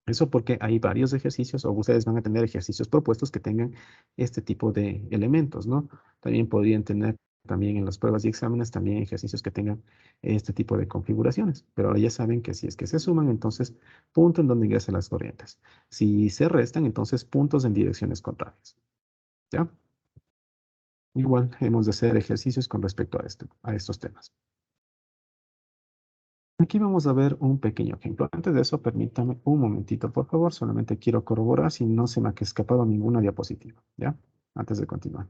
Eso porque hay varios ejercicios, o ustedes van a tener ejercicios propuestos que tengan este tipo de elementos, ¿no? También podrían tener también en las pruebas y exámenes también ejercicios que tengan este tipo de configuraciones. Pero ahora ya saben que si es que se suman, entonces punto en donde ingresan las corrientes. Si se restan, entonces puntos en direcciones contrarias. ¿Ya? Igual hemos de hacer ejercicios con respecto a estos temas. Aquí vamos a ver un pequeño ejemplo. Antes de eso, permítame un momentito, por favor. Solamente quiero corroborar si no se me ha escapado ninguna diapositiva, ¿ya? Antes de continuar.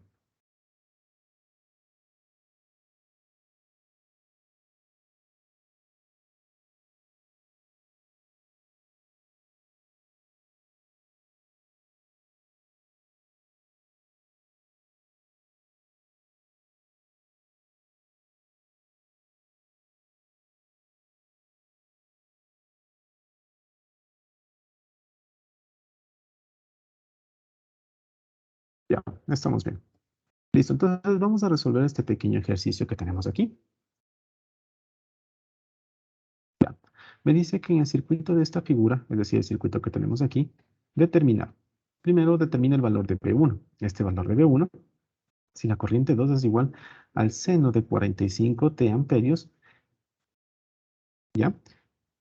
Ya, estamos bien. Listo, entonces vamos a resolver este pequeño ejercicio que tenemos aquí. Ya. Me dice que en el circuito de esta figura, es decir, el circuito que tenemos aquí, determinar. Primero determina el valor de B1. Este valor de B1, si la corriente 2 es igual al seno de 45 T amperios, ¿ya?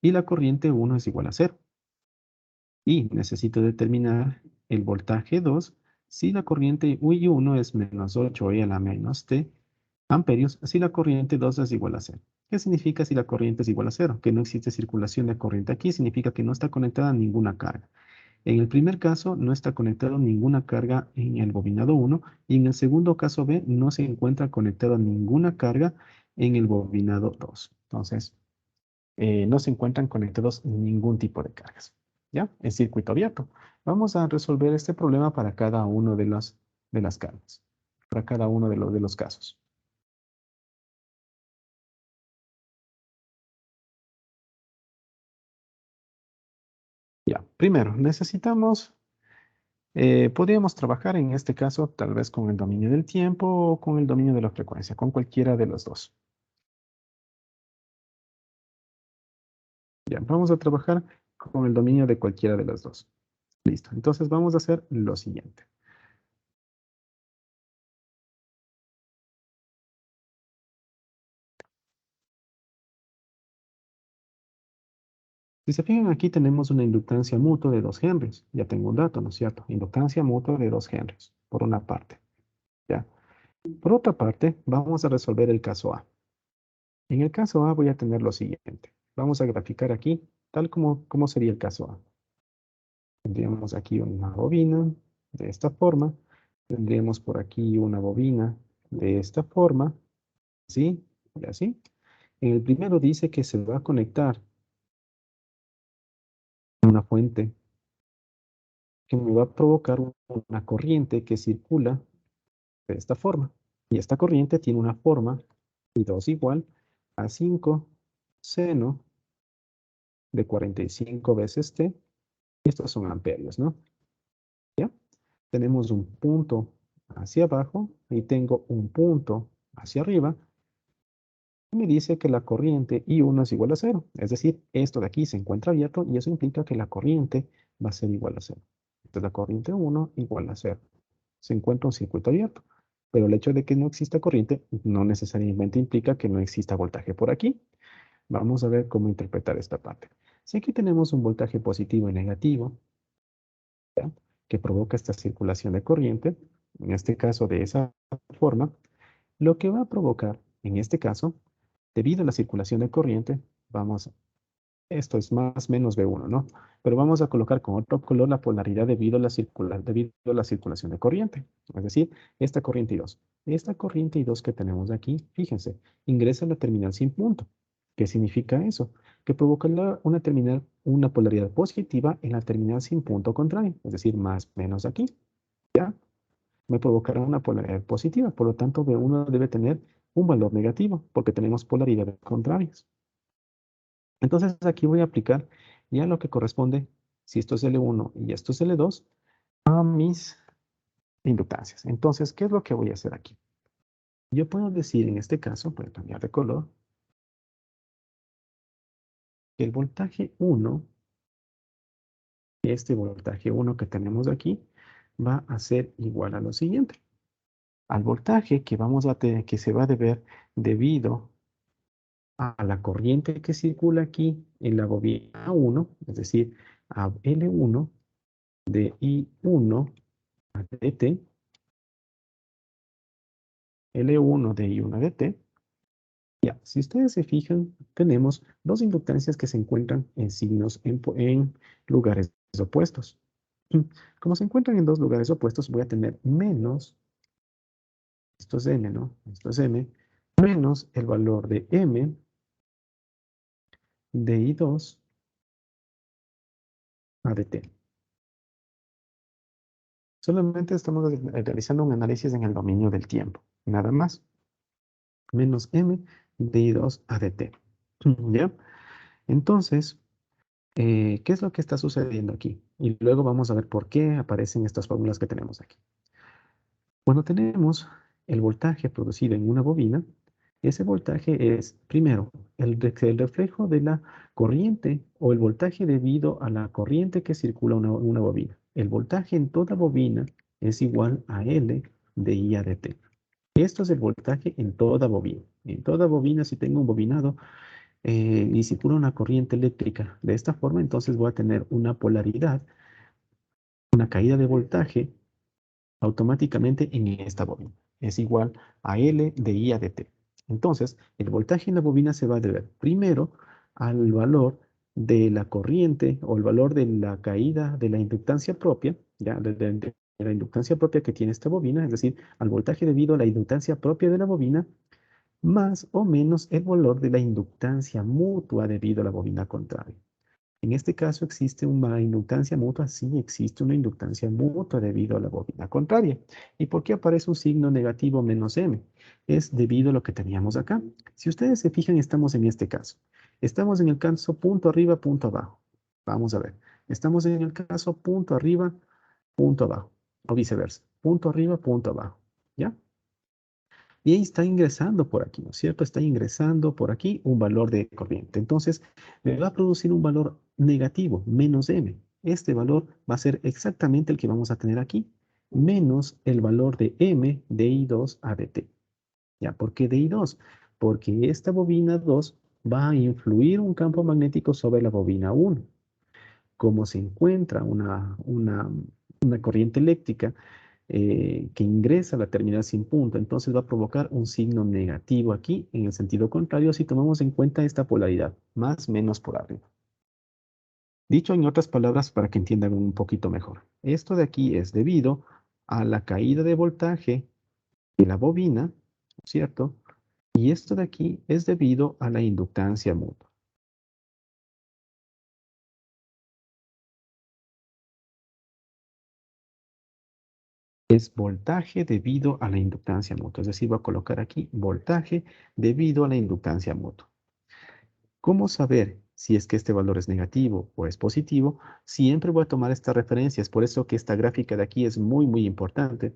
Y la corriente 1 es igual a 0. Y necesito determinar el voltaje 2 si la corriente I1 es menos 8E a la menos T amperios, si la corriente 2 es igual a 0. ¿Qué significa si la corriente es igual a 0? Que no existe circulación de corriente aquí, significa que no está conectada a ninguna carga. En el primer caso, no está conectado ninguna carga en el bobinado 1 y en el segundo caso B, no se encuentra conectada ninguna carga en el bobinado 2. Entonces, no se encuentran conectados ningún tipo de cargas. ¿Ya? En circuito abierto. Vamos a resolver este problema para cada uno de las cargas, para cada uno de los casos. Ya, primero, necesitamos, podríamos trabajar en este caso tal vez con el dominio del tiempo o con el dominio de la frecuencia, con cualquiera de los dos. Ya, vamos a trabajar con el dominio de cualquiera de las dos. Listo, entonces vamos a hacer lo siguiente. Si se fijan aquí tenemos una inductancia mutua de 2 henrios. Ya tengo un dato, ¿no es cierto? Inductancia mutua de 2 henrios, por una parte. ¿Ya? Por otra parte, vamos a resolver el caso A. En el caso A voy a tener lo siguiente. Vamos a graficar aquí, tal como sería el caso A. Tendríamos aquí una bobina de esta forma. Tendríamos por aquí una bobina de esta forma. ¿Sí? Y así. En el primero dice que se va a conectar una fuente que me va a provocar una corriente que circula de esta forma. Y esta corriente tiene una forma I2 igual a 5 seno de 45 veces T. Y estos son amperios, ¿no? ¿Ya? Tenemos un punto hacia abajo y tengo un punto hacia arriba. Y me dice que la corriente I1 es igual a 0. Es decir, esto de aquí se encuentra abierto y eso implica que la corriente va a ser igual a 0. Entonces la corriente 1 igual a 0. Se encuentra un circuito abierto. Pero el hecho de que no exista corriente no necesariamente implica que no exista voltaje por aquí. Vamos a ver cómo interpretar esta parte. Si aquí tenemos un voltaje positivo y negativo, ¿ya?, que provoca esta circulación de corriente, en este caso de esa forma, lo que va a provocar, en este caso, debido a la circulación de corriente, esto es más menos B1, ¿no? Pero vamos a colocar con otro color la polaridad debido a la circulación de corriente. Es decir, esta corriente I2. Esta corriente I2 que tenemos aquí, fíjense, ingresa a la terminal sin punto. ¿Qué significa eso? Que provoca una polaridad positiva en la terminal sin punto contrario. Es decir, más menos aquí. ¿Ya? Me provocará una polaridad positiva. Por lo tanto, B1 debe tener un valor negativo porque tenemos polaridades contrarias. Entonces aquí voy a aplicar ya lo que corresponde, si esto es L1 y esto es L2, a mis inductancias. Entonces, ¿qué es lo que voy a hacer aquí? Yo puedo decir en este caso, voy a cambiar de color, que el voltaje 1, este voltaje 1 que tenemos aquí, va a ser igual a lo siguiente. Al voltaje que vamos a tener, que se va a deber debido a la corriente que circula aquí en la bobina 1, es decir, a L1 de I1 a dt, L1 de I1 de T. Ya, si ustedes se fijan, tenemos dos inductancias que se encuentran en signos en lugares opuestos. Como se encuentran en dos lugares opuestos, voy a tener menos, esto es M, ¿no? Esto es M, menos el valor de M de I2 a dt. Solamente estamos realizando un análisis en el dominio del tiempo, nada más. Menos M de I2 a dt. ¿Ya? Entonces, ¿qué es lo que está sucediendo aquí? Y luego vamos a ver por qué aparecen estas fórmulas que tenemos aquí. Cuando tenemos el voltaje producido en una bobina, ese voltaje es, primero, el reflejo de la corriente o el voltaje debido a la corriente que circula una bobina. El voltaje en toda bobina es igual a L de I a dt. Esto es el voltaje en toda bobina. En toda bobina, si tengo un bobinado y circula una corriente eléctrica de esta forma, entonces voy a tener una polaridad, una caída de voltaje automáticamente en esta bobina. Es igual a L de I a dt. Entonces, el voltaje en la bobina se va a deber primero al valor de la corriente o el valor de la caída de la inductancia propia, ya, de la inductancia propia que tiene esta bobina, es decir, al voltaje debido a la inductancia propia de la bobina, más o menos el valor de la inductancia mutua debido a la bobina contraria. En este caso existe una inductancia mutua, sí existe una inductancia mutua debido a la bobina contraria. ¿Y por qué aparece un signo negativo menos M? Es debido a lo que teníamos acá. Si ustedes se fijan, estamos en este caso. Estamos en el caso punto arriba, punto abajo. Vamos a ver. Estamos en el caso punto arriba, punto abajo. O viceversa. Punto arriba, punto abajo. ¿Ya? Y ahí está ingresando por aquí, ¿no es cierto? Está ingresando por aquí un valor de corriente. Entonces, me va a producir un valor negativo, menos M. Este valor va a ser exactamente el que vamos a tener aquí, menos el valor de M de I2 a dt. ¿Ya? ¿Por qué de I2? Porque esta bobina 2 va a influir un campo magnético sobre la bobina 1. Como se encuentra una corriente eléctrica que ingresa a la terminal sin punto, entonces va a provocar un signo negativo aquí en el sentido contrario si tomamos en cuenta esta polaridad, más menos por arriba. Dicho en otras palabras para que entiendan un poquito mejor. Esto de aquí es debido a la caída de voltaje de la bobina, ¿cierto? Y esto de aquí es debido a la inductancia mutua. Es voltaje debido a la inductancia mutua. Es decir, voy a colocar aquí voltaje debido a la inductancia mutua. ¿Cómo saber si es que este valor es negativo o es positivo? Siempre voy a tomar estas referencias. Por eso que esta gráfica de aquí es muy, muy importante.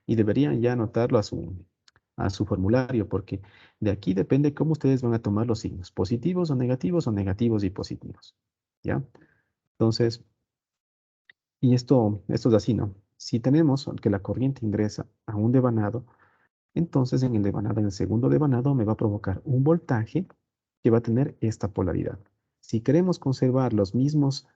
Y deberían ya anotarlo a su formulario, porque de aquí depende cómo ustedes van a tomar los signos. Positivos o negativos y positivos. ¿Ya? Entonces, y esto es así, ¿no? Si tenemos que la corriente ingresa a un devanado, entonces en el devanado, en el segundo devanado, me va a provocar un voltaje que va a tener esta polaridad. Si queremos conservar las mismas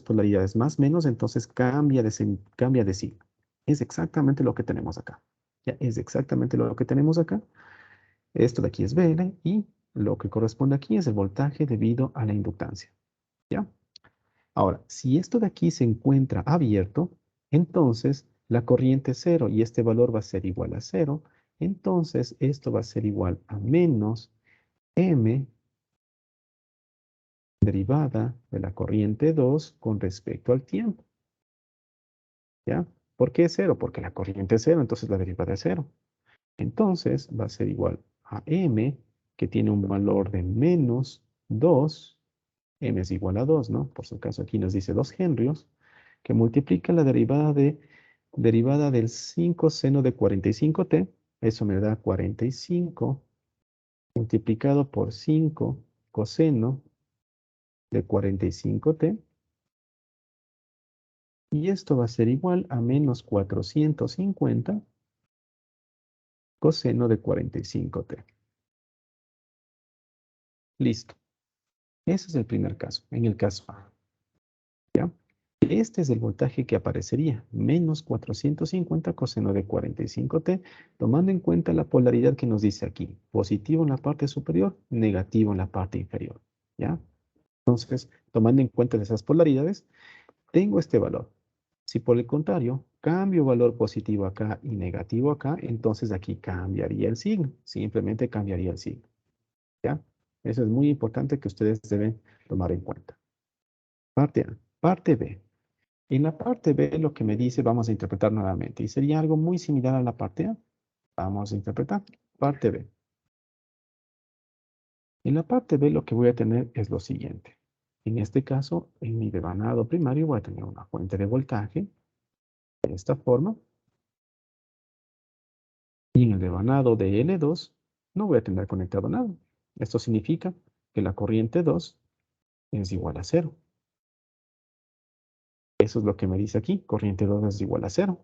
polaridades más menos, entonces cambia de signo. Es exactamente lo que tenemos acá. Ya es exactamente lo que tenemos acá. Esto de aquí es BL y lo que corresponde aquí es el voltaje debido a la inductancia. ¿Ya? Ahora, si esto de aquí se encuentra abierto, entonces la corriente es cero y este valor va a ser igual a cero. Entonces esto va a ser igual a menos M derivada de la corriente 2 con respecto al tiempo. ¿Ya? ¿Por qué es cero? Porque la corriente es cero, entonces la derivada es cero. Entonces va a ser igual a M, que tiene un valor de menos 2. M es igual a 2, ¿no? Por si acaso aquí nos dice 2 henrios, que multiplica la derivada del 5 seno de 45t. Eso me da 45 multiplicado por 5 coseno de 45t. Y esto va a ser igual a menos 450 coseno de 45t. Listo. Ese es el primer caso, en el caso A. ¿Ya? Este es el voltaje que aparecería, menos 450 coseno de 45t, tomando en cuenta la polaridad que nos dice aquí, positivo en la parte superior, negativo en la parte inferior. ¿Ya? Entonces, tomando en cuenta esas polaridades, tengo este valor. Si por el contrario, cambio valor positivo acá y negativo acá, entonces aquí cambiaría el signo. Simplemente cambiaría el signo. ¿Ya? Eso es muy importante que ustedes deben tomar en cuenta. Parte A. Parte B. En la parte B lo que me dice, vamos a interpretar nuevamente. Y sería algo muy similar a la parte A. Vamos a interpretar. Parte B. En la parte B lo que voy a tener es lo siguiente. En este caso, en mi devanado primario voy a tener una fuente de voltaje de esta forma. Y en el devanado de L2 no voy a tener conectado nada. Esto significa que la corriente 2 es igual a 0. Eso es lo que me dice aquí. Corriente 2 es igual a 0.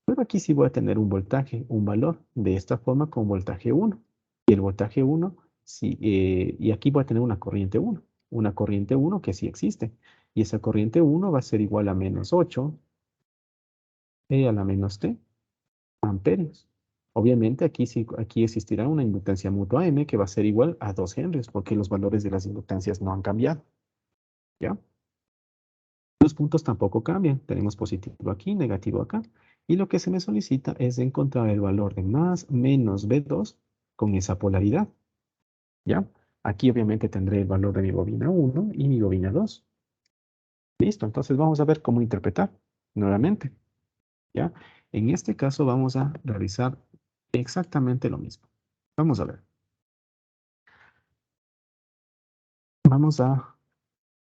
Pero aquí sí voy a tener un voltaje, un valor, de esta forma con voltaje 1. Y el voltaje 1, sí, y aquí voy a tener una corriente 1. Una corriente 1 que sí existe. Y esa corriente 1 va a ser igual a menos 8 E a la menos T amperios. Obviamente aquí, sí, aquí existirá una inductancia mutua M que va a ser igual a 2 henrios, porque los valores de las inductancias no han cambiado. ¿Ya? Los puntos tampoco cambian. Tenemos positivo aquí, negativo acá. Y lo que se me solicita es encontrar el valor de más menos B2 con esa polaridad. ¿Ya? Aquí obviamente tendré el valor de mi bobina 1 y mi bobina 2. Listo, entonces vamos a ver cómo interpretar nuevamente. ¿Ya? En este caso vamos a realizar exactamente lo mismo. Vamos a ver. Vamos a,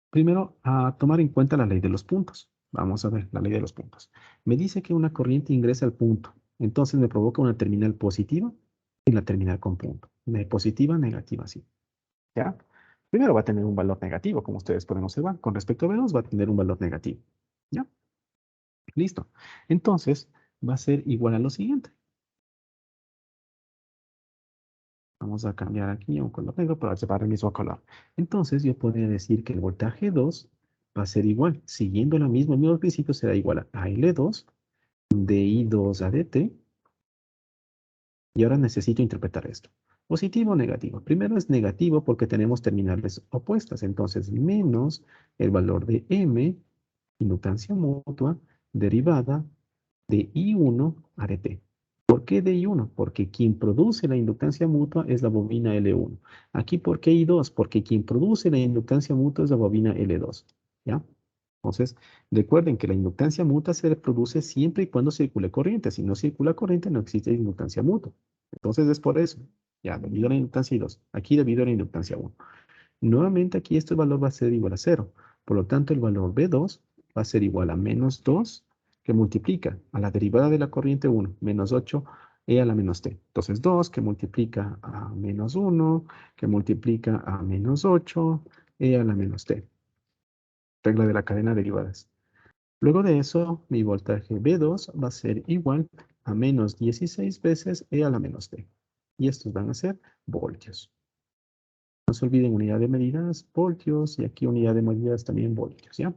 primero, a tomar en cuenta la ley de los puntos. Vamos a ver la ley de los puntos. Me dice que una corriente ingresa al punto. Entonces me provoca una terminal positiva y la terminal con punto. Positiva, negativa, sí. ¿Ya? Primero va a tener un valor negativo, como ustedes pueden observar. Con respecto a B2 va a tener un valor negativo. ¿Ya? Listo. Entonces va a ser igual a lo siguiente. Vamos a cambiar aquí a un color negro para llevar el mismo color. Entonces yo podría decir que el voltaje 2 va a ser igual, siguiendo el mismo principio, será igual a L2 de I2 a DT. Y ahora necesito interpretar esto. Positivo o negativo. Primero es negativo porque tenemos terminales opuestas. Entonces, menos el valor de M, inductancia mutua, derivada de I1 a dt. ¿Por qué de I1? Porque quien produce la inductancia mutua es la bobina L1. Aquí, ¿por qué I2? Porque quien produce la inductancia mutua es la bobina L2. ¿Ya? Entonces, recuerden que la inductancia mutua se produce siempre y cuando circule corriente. Si no circula corriente, no existe inductancia mutua. Entonces, es por eso. Ya, debido a la inductancia I2. Aquí debido a la inductancia 1. Nuevamente, aquí este valor va a ser igual a 0. Por lo tanto, el valor B2 va a ser igual a menos 2 que multiplica a la derivada de la corriente 1, menos 8 e a la menos t. Entonces 2 que multiplica a menos 1, que multiplica a menos 8 e a la menos t. Regla de la cadena de derivadas. Luego de eso, mi voltaje B2 va a ser igual a menos 16 veces e a la menos t. Y estos van a ser voltios. No se olviden unidad de medidas, voltios, y aquí unidad de medidas también voltios, ¿ya?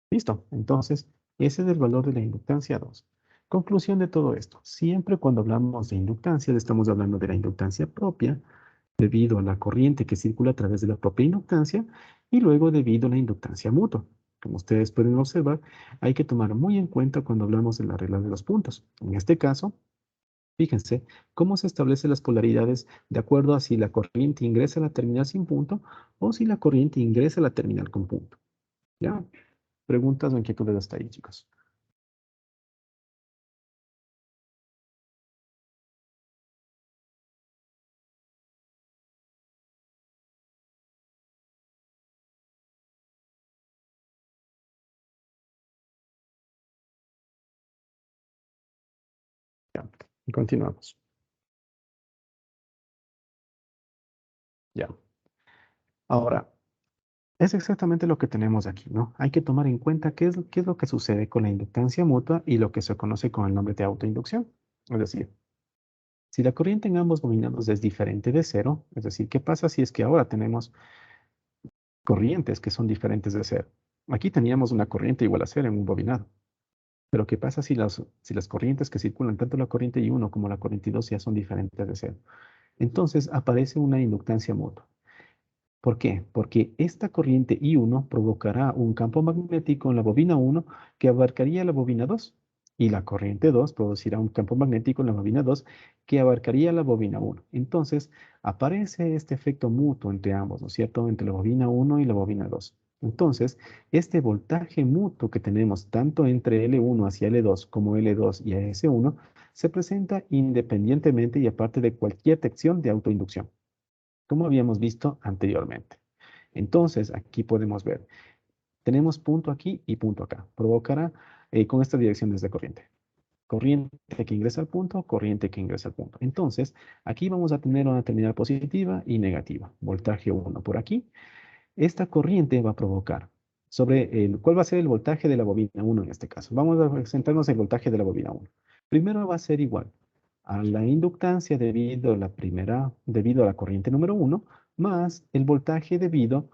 Listo. Entonces, ese es el valor de la inductancia 2. Conclusión de todo esto. Siempre cuando hablamos de inductancia, estamos hablando de la inductancia propia, debido a la corriente que circula a través de la propia inductancia, y luego debido a la inductancia mutua. Como ustedes pueden observar, hay que tomar muy en cuenta cuando hablamos de la regla de los puntos. En este caso, fíjense cómo se establecen las polaridades de acuerdo a si la corriente ingresa a la terminal sin punto o si la corriente ingresa a la terminal con punto. ¿Ya? ¿Preguntas o inquietudes hasta ahí, chicos? Ya. Y continuamos. Ya. Ahora, es exactamente lo que tenemos aquí, ¿no? Hay que tomar en cuenta qué es lo que sucede con la inductancia mutua y lo que se conoce con el nombre de autoinducción. Es decir, si la corriente en ambos bobinados es diferente de cero, es decir, ¿qué pasa si es que ahora tenemos corrientes que son diferentes de cero? Aquí teníamos una corriente igual a cero en un bobinado. Pero ¿qué pasa si las corrientes que circulan, tanto la corriente I1 como la corriente I2 ya son diferentes de cero? Entonces aparece una inductancia mutua. ¿Por qué? Porque esta corriente I1 provocará un campo magnético en la bobina 1 que abarcaría la bobina 2. Y la corriente 2 producirá un campo magnético en la bobina 2 que abarcaría la bobina 1. Entonces, aparece este efecto mutuo entre ambos, ¿no es cierto? Entre la bobina 1 y la bobina 2. Entonces, este voltaje mutuo que tenemos tanto entre L1 hacia L2 como L2 y S1 se presenta independientemente y aparte de cualquier tensión de autoinducción, como habíamos visto anteriormente. Entonces, aquí podemos ver, tenemos punto aquí y punto acá. Provocará con estas direcciones de corriente. corriente que ingresa al punto, corriente que ingresa al punto. Entonces, aquí vamos a tener una terminal positiva y negativa. Voltaje 1 por aquí. Esta corriente va a provocar ¿cuál va a ser el voltaje de la bobina 1 en este caso? Vamos a centrarnos en el voltaje de la bobina 1. Primero va a ser igual a la inductancia debido a la corriente número 1, más el voltaje debido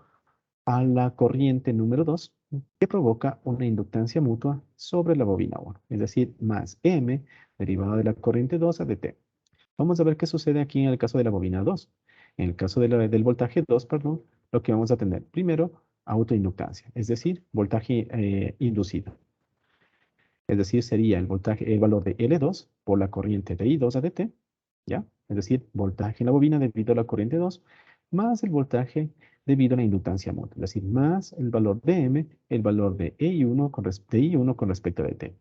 a la corriente número 2, que provoca una inductancia mutua sobre la bobina 1, es decir, más M derivada de la corriente 2 a dt. Vamos a ver qué sucede aquí en el caso de la bobina 2. En el caso del voltaje 2, perdón, lo que vamos a tener primero, autoinductancia, es decir, voltaje inducido. Es decir, sería el valor de L2 por la corriente de I2 a dt, ¿ya? Es decir, voltaje en la bobina debido a la corriente 2, más el voltaje debido a la inductancia mutua, es decir, más el valor de M, el valor de I1 con respecto a dt.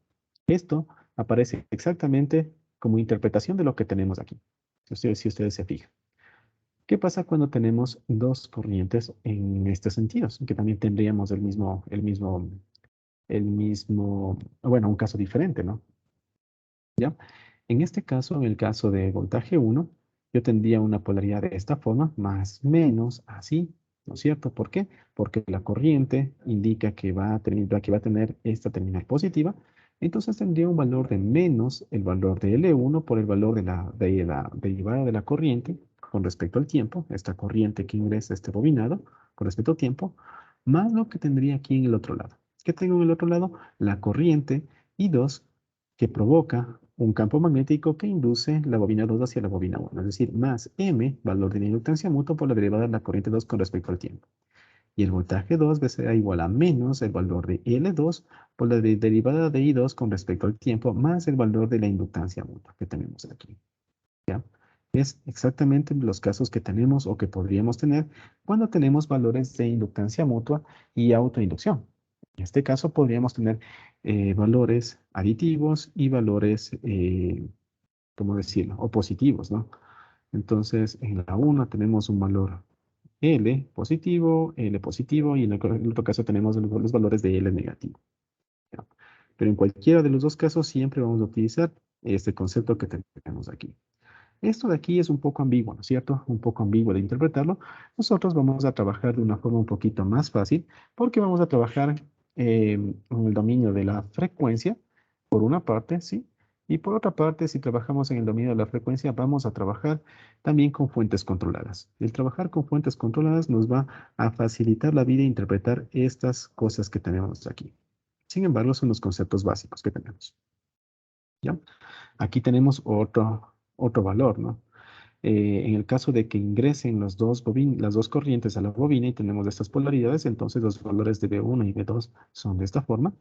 Esto aparece exactamente como interpretación de lo que tenemos aquí, si ustedes se fijan. ¿Qué pasa cuando tenemos dos corrientes en estos sentidos? Que también tendríamos bueno, un caso diferente, ¿no? ¿Ya? En este caso, en el caso de voltaje 1, yo tendría una polaridad de esta forma, más menos así, ¿no es cierto? ¿Por qué? Porque la corriente indica que va a tener esta terminal positiva, entonces tendría un valor de menos el valor de L1 por el valor de la derivada de la corriente con respecto al tiempo, esta corriente que ingresa a este bobinado con respecto al tiempo, más lo que tendría aquí en el otro lado. ¿Qué tengo en el otro lado? La corriente I2 que provoca un campo magnético que induce la bobina 2 hacia la bobina 1, es decir, más M, valor de la inductancia mutua por la derivada de la corriente 2 con respecto al tiempo. Y el voltaje 2 será igual a menos el valor de L2 por la derivada de I2 con respecto al tiempo, más el valor de la inductancia mutua que tenemos aquí. ¿Ya? Es exactamente los casos que tenemos o que podríamos tener cuando tenemos valores de inductancia mutua y autoinducción. En este caso podríamos tener valores aditivos y valores, ¿cómo decirlo? Opositivos, ¿no? Entonces, en la 1 tenemos un valor L positivo y en el otro caso tenemos los valores de L negativo. ¿Ya? Pero en cualquiera de los dos casos siempre vamos a utilizar este concepto que tenemos aquí. Esto de aquí es un poco ambiguo, ¿no es cierto? Un poco ambiguo de interpretarlo. Nosotros vamos a trabajar de una forma un poquito más fácil porque vamos a trabajar en el dominio de la frecuencia, por una parte, ¿sí? Y por otra parte, si trabajamos en el dominio de la frecuencia, vamos a trabajar también con fuentes controladas. El trabajar con fuentes controladas nos va a facilitar la vida e interpretar estas cosas que tenemos aquí. Sin embargo, son los conceptos básicos que tenemos. ¿Ya? Aquí tenemos otro valor, ¿no? En el caso de que ingresen las dos corrientes a la bobina y tenemos estas polaridades, entonces los valores de B1 y B2 son de esta forma.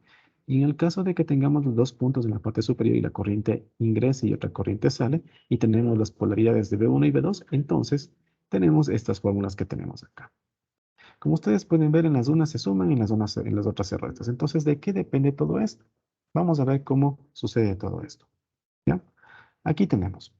Y en el caso de que tengamos los dos puntos en la parte superior y la corriente ingresa y otra corriente sale, y tenemos las polaridades de B1 y B2, entonces tenemos estas fórmulas que tenemos acá. Como ustedes pueden ver, en las unas se suman y en las otras se restan. Entonces, ¿de qué depende todo esto? Vamos a ver cómo sucede todo esto. ¿Ya? Aquí tenemos.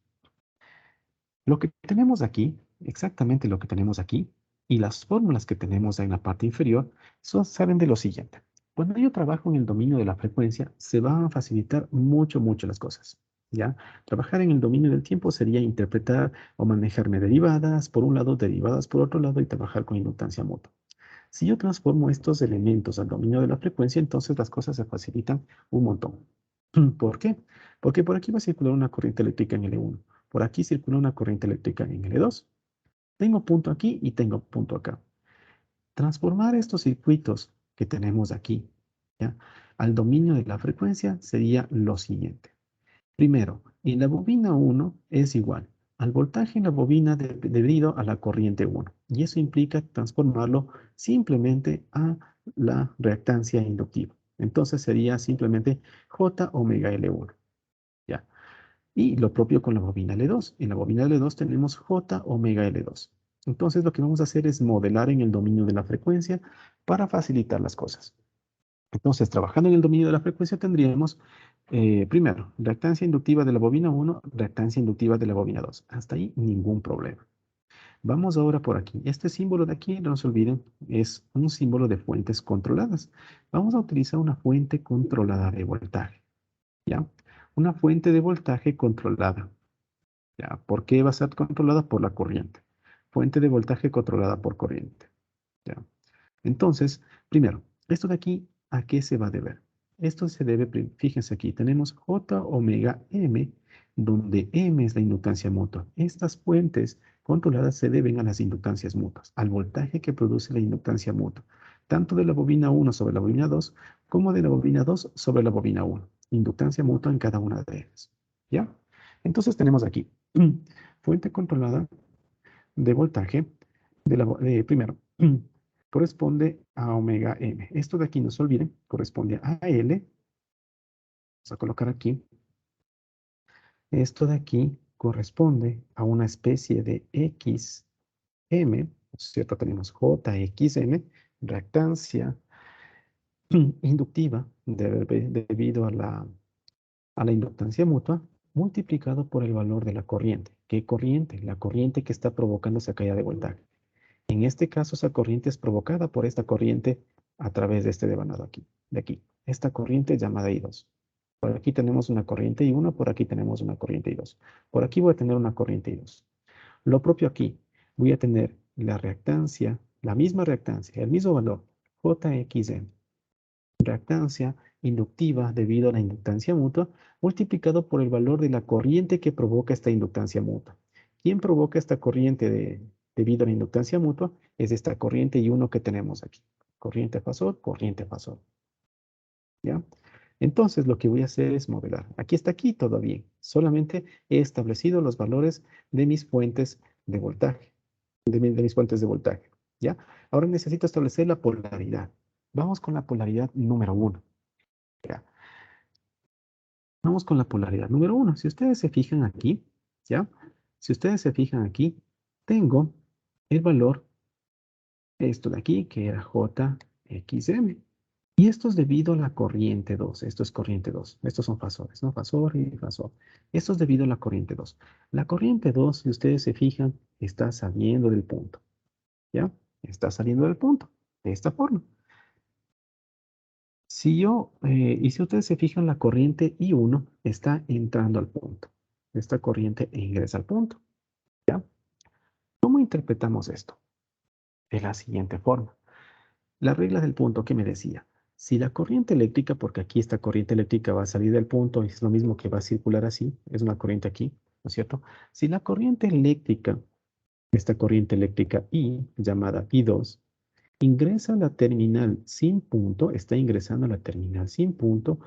Lo que tenemos aquí, exactamente lo que tenemos aquí, y las fórmulas que tenemos en la parte inferior, salen de lo siguiente. Cuando yo trabajo en el dominio de la frecuencia, se van a facilitar mucho las cosas. ¿Ya? Trabajar en el dominio del tiempo sería interpretar o manejarme derivadas por un lado, derivadas por otro lado y trabajar con inductancia mutua. Si yo transformo estos elementos al dominio de la frecuencia, entonces las cosas se facilitan un montón. ¿Por qué? Porque por aquí va a circular una corriente eléctrica en L1. Por aquí circula una corriente eléctrica en L2. Tengo punto aquí y tengo punto acá. Transformar estos circuitos que tenemos aquí, ¿ya?, al dominio de la frecuencia sería lo siguiente. Primero, en la bobina 1 es igual al voltaje en la bobina debido a la corriente 1. Y eso implica transformarlo simplemente a la reactancia inductiva. Entonces sería simplemente J omega L1. ¿Ya? Y lo propio con la bobina L2. En la bobina L2 tenemos J omega L2. Entonces lo que vamos a hacer es modelar en el dominio de la frecuencia para facilitar las cosas. Entonces, trabajando en el dominio de la frecuencia tendríamos, primero, reactancia inductiva de la bobina 1, reactancia inductiva de la bobina 2. Hasta ahí ningún problema. Vamos ahora por aquí. Este símbolo de aquí, no se olviden, es un símbolo de fuentes controladas. Vamos a utilizar una fuente controlada de voltaje. ¿Ya? una fuente de voltaje controlada. ¿Ya? ¿Por qué va a ser controlada? Por la corriente. Fuente de voltaje controlada por corriente. ¿Ya? Entonces, primero, esto de aquí, ¿a qué se va a deber? Esto se debe, fíjense aquí, tenemos J omega M, donde M es la inductancia mutua. Estas fuentes controladas se deben a las inductancias mutuas, al voltaje que produce la inductancia mutua, tanto de la bobina 1 sobre la bobina 2, como de la bobina 2 sobre la bobina 1. Inductancia mutua en cada una de ellas. ¿Ya? Entonces tenemos aquí, fuente controlada de voltaje, primero, corresponde a omega m. Esto de aquí, no se olviden, corresponde a L. Vamos a colocar aquí. Esto de aquí corresponde a una especie de XM, ¿cierto? Tenemos JXM, reactancia inductiva debido a la inductancia mutua, multiplicado por el valor de la corriente. ¿Qué corriente? La corriente que está provocando esa caída de voltaje. En este caso, esa corriente es provocada por esta corriente a través de este devanado aquí, de aquí. Esta corriente llamada I2. Por aquí tenemos una corriente I1, por aquí tenemos una corriente I2. Por aquí voy a tener una corriente I2. Lo propio aquí, voy a tener la reactancia, la misma reactancia, el mismo valor, JXM. Reactancia inductiva debido a la inductancia mutua, multiplicado por el valor de la corriente que provoca esta inductancia mutua. ¿Quién provoca esta corriente debido a la inductancia mutua? Es esta corriente I1 que tenemos aquí. Corriente fasor, corriente fasor. ¿Ya? Entonces lo que voy a hacer es modelar. Aquí está aquí, todo bien. Solamente he establecido los valores de mis fuentes de voltaje. De mis fuentes de voltaje. ¿Ya? Ahora necesito establecer la polaridad. Vamos con la polaridad número 1. ¿Ya? Vamos con la polaridad número 1. Si ustedes se fijan aquí, ¿ya? Si ustedes se fijan aquí, tengo el valor, esto de aquí, que era JXM. Y esto es debido a la corriente 2. Esto es corriente 2. Estos son fasores, ¿no? Fasor y fasor. Esto es debido a la corriente 2. La corriente 2, si ustedes se fijan, está saliendo del punto. ¿Ya? Está saliendo del punto. De esta forma. Y si ustedes se fijan, la corriente I1 está entrando al punto. Esta corriente ingresa al punto. ¿Ya? ¿Cómo interpretamos esto? De la siguiente forma. La regla del punto que me decía, si la corriente eléctrica, porque aquí esta corriente eléctrica va a salir del punto y es lo mismo que va a circular así, es una corriente aquí, ¿no es cierto? Si la corriente eléctrica, esta corriente eléctrica I, llamada I2, ingresa a la terminal sin punto, está ingresando a la terminal sin punto,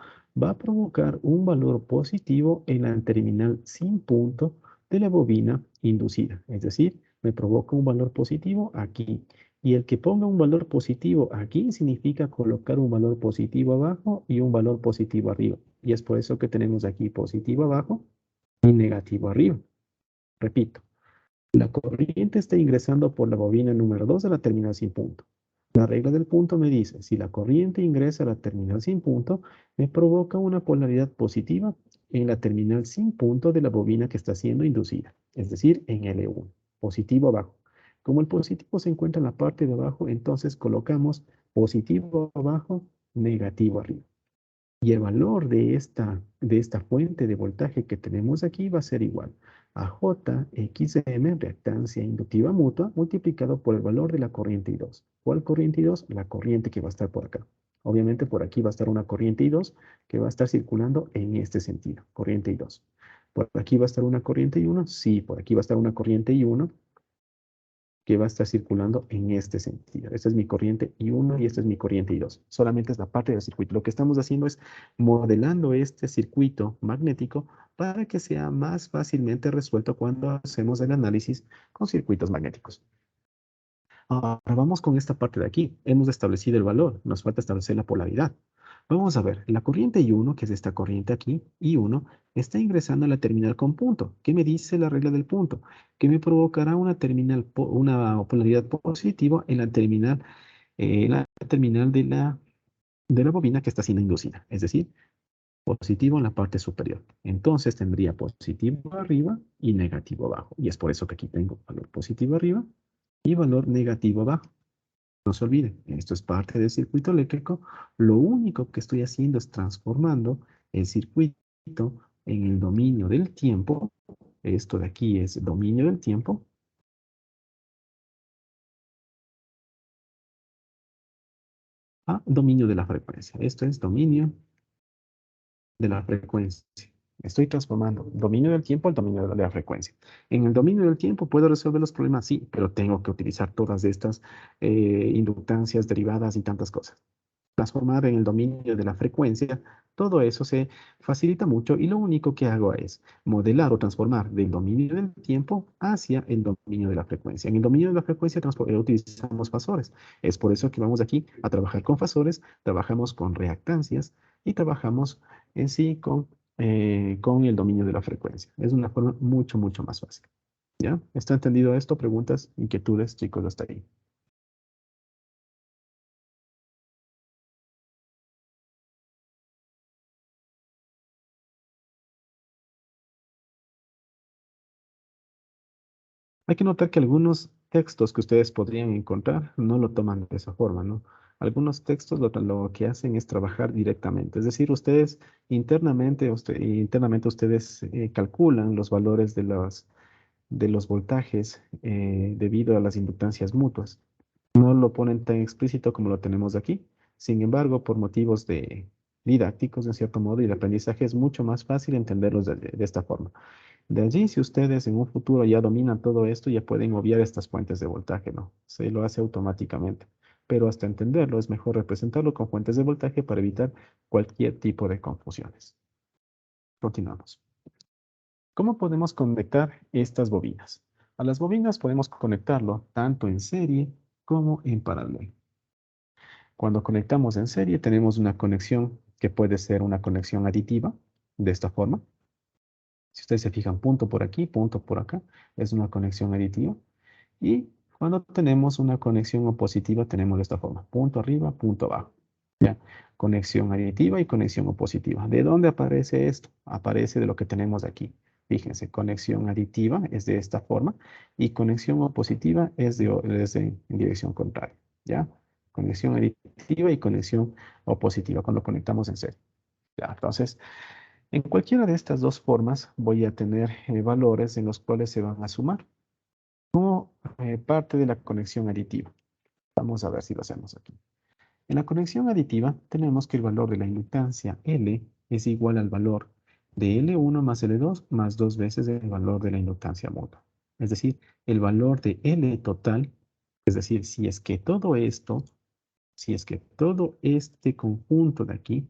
va a provocar un valor positivo en la terminal sin punto de la bobina inducida. Es decir, me provoca un valor positivo aquí. Y el que ponga un valor positivo aquí significa colocar un valor positivo abajo y un valor positivo arriba. Y es por eso que tenemos aquí positivo abajo y negativo arriba. Repito, la corriente está ingresando por la bobina número 2 a la terminal sin punto. La regla del punto me dice, si la corriente ingresa a la terminal sin punto, me provoca una polaridad positiva en la terminal sin punto de la bobina que está siendo inducida, es decir, en L1, positivo abajo. Como el positivo se encuentra en la parte de abajo, entonces colocamos positivo abajo, negativo arriba. Y el valor de esta fuente de voltaje que tenemos aquí va a ser igual a JXM, reactancia inductiva mutua, multiplicado por el valor de la corriente I2. ¿Cuál corriente I2? La corriente que va a estar por acá. Obviamente por aquí va a estar una corriente I2 que va a estar circulando en este sentido, corriente I2. ¿Por aquí va a estar una corriente I1? Sí, por aquí va a estar una corriente I1 que va a estar circulando en este sentido. Esta es mi corriente I1 y esta es mi corriente I2. Solamente es la parte del circuito. Lo que estamos haciendo es modelando este circuito magnético para que sea más fácilmente resuelto cuando hacemos el análisis con circuitos magnéticos. Ahora vamos con esta parte de aquí. Hemos establecido el valor. Nos falta establecer la polaridad. Vamos a ver, la corriente I1, que es esta corriente aquí, I1, está ingresando a la terminal con punto. ¿Qué me dice la regla del punto? Que me provocará una polaridad positiva en la terminal de la bobina que está siendo inducida. Es decir, positivo en la parte superior. Entonces tendría positivo arriba y negativo abajo. Y es por eso que aquí tengo valor positivo arriba y valor negativo abajo. No se olviden, esto es parte del circuito eléctrico. Lo único que estoy haciendo es transformando el circuito en el dominio del tiempo, esto de aquí es dominio del tiempo, a dominio de la frecuencia. Esto es dominio de la frecuencia. Estoy transformando dominio del tiempo al dominio de la frecuencia. En el dominio del tiempo puedo resolver los problemas, sí, pero tengo que utilizar todas estas inductancias, derivadas y tantas cosas. Transformar en el dominio de la frecuencia, todo eso se facilita mucho y lo único que hago es modelar o transformar del dominio del tiempo hacia el dominio de la frecuencia. En el dominio de la frecuencia utilizamos fasores. Es por eso que vamos aquí a trabajar con fasores, trabajamos con reactancias y trabajamos en sí con el dominio de la frecuencia. Es una forma mucho más fácil. ¿Ya? ¿Está entendido esto? ¿Preguntas, inquietudes, chicos, hasta ahí? Hay que notar que algunos textos que ustedes podrían encontrar no lo toman de esa forma, ¿no? Algunos textos lo que hacen es trabajar directamente. Es decir, ustedes internamente ustedes calculan los valores de los voltajes debido a las inductancias mutuas. No lo ponen tan explícito como lo tenemos aquí. Sin embargo, por motivos didácticos, en cierto modo, y de aprendizaje, es mucho más fácil entenderlos de esta forma. De allí, si ustedes en un futuro ya dominan todo esto, ya pueden obviar estas fuentes de voltaje, ¿no? Se lo hace automáticamente. Pero hasta entenderlo, es mejor representarlo con fuentes de voltaje para evitar cualquier tipo de confusiones. Continuamos. ¿Cómo podemos conectar estas bobinas? A las bobinas podemos conectarlo tanto en serie como en paralelo. Cuando conectamos en serie, tenemos una conexión que puede ser una conexión aditiva, de esta forma. Si ustedes se fijan, punto por aquí, punto por acá, es una conexión aditiva. Y cuando tenemos una conexión opositiva, tenemos de esta forma, punto arriba, punto abajo. ¿Ya? Conexión aditiva y conexión opositiva. ¿De dónde aparece esto? Aparece de lo que tenemos aquí. Fíjense, conexión aditiva es de esta forma y conexión opositiva es en dirección contraria. ¿Ya? Conexión aditiva y conexión opositiva cuando conectamos en serie. ¿Ya? Entonces, en cualquiera de estas dos formas voy a tener valores en los cuales se van a sumar como parte de la conexión aditiva. Vamos a ver si lo hacemos aquí. En la conexión aditiva tenemos que el valor de la inductancia L es igual al valor de L1 más L2 más 2 veces el valor de la inductancia mutua. Es decir, el valor de L total, es decir, si es que todo este conjunto de aquí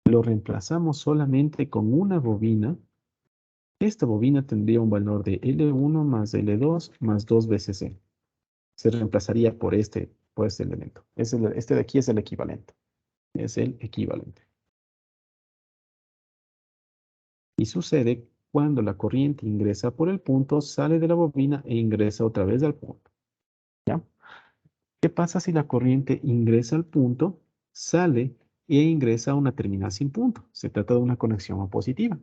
lo reemplazamos solamente con una bobina, esta bobina tendría un valor de L1 más L2 más 2 veces E. Se reemplazaría por este elemento. Este de aquí es el equivalente. Es el equivalente. Y sucede cuando la corriente ingresa por el punto, sale de la bobina e ingresa otra vez al punto. ¿Ya? ¿Qué pasa si la corriente ingresa al punto, sale e ingresa a una terminal sin punto? Se trata de una conexión opositiva.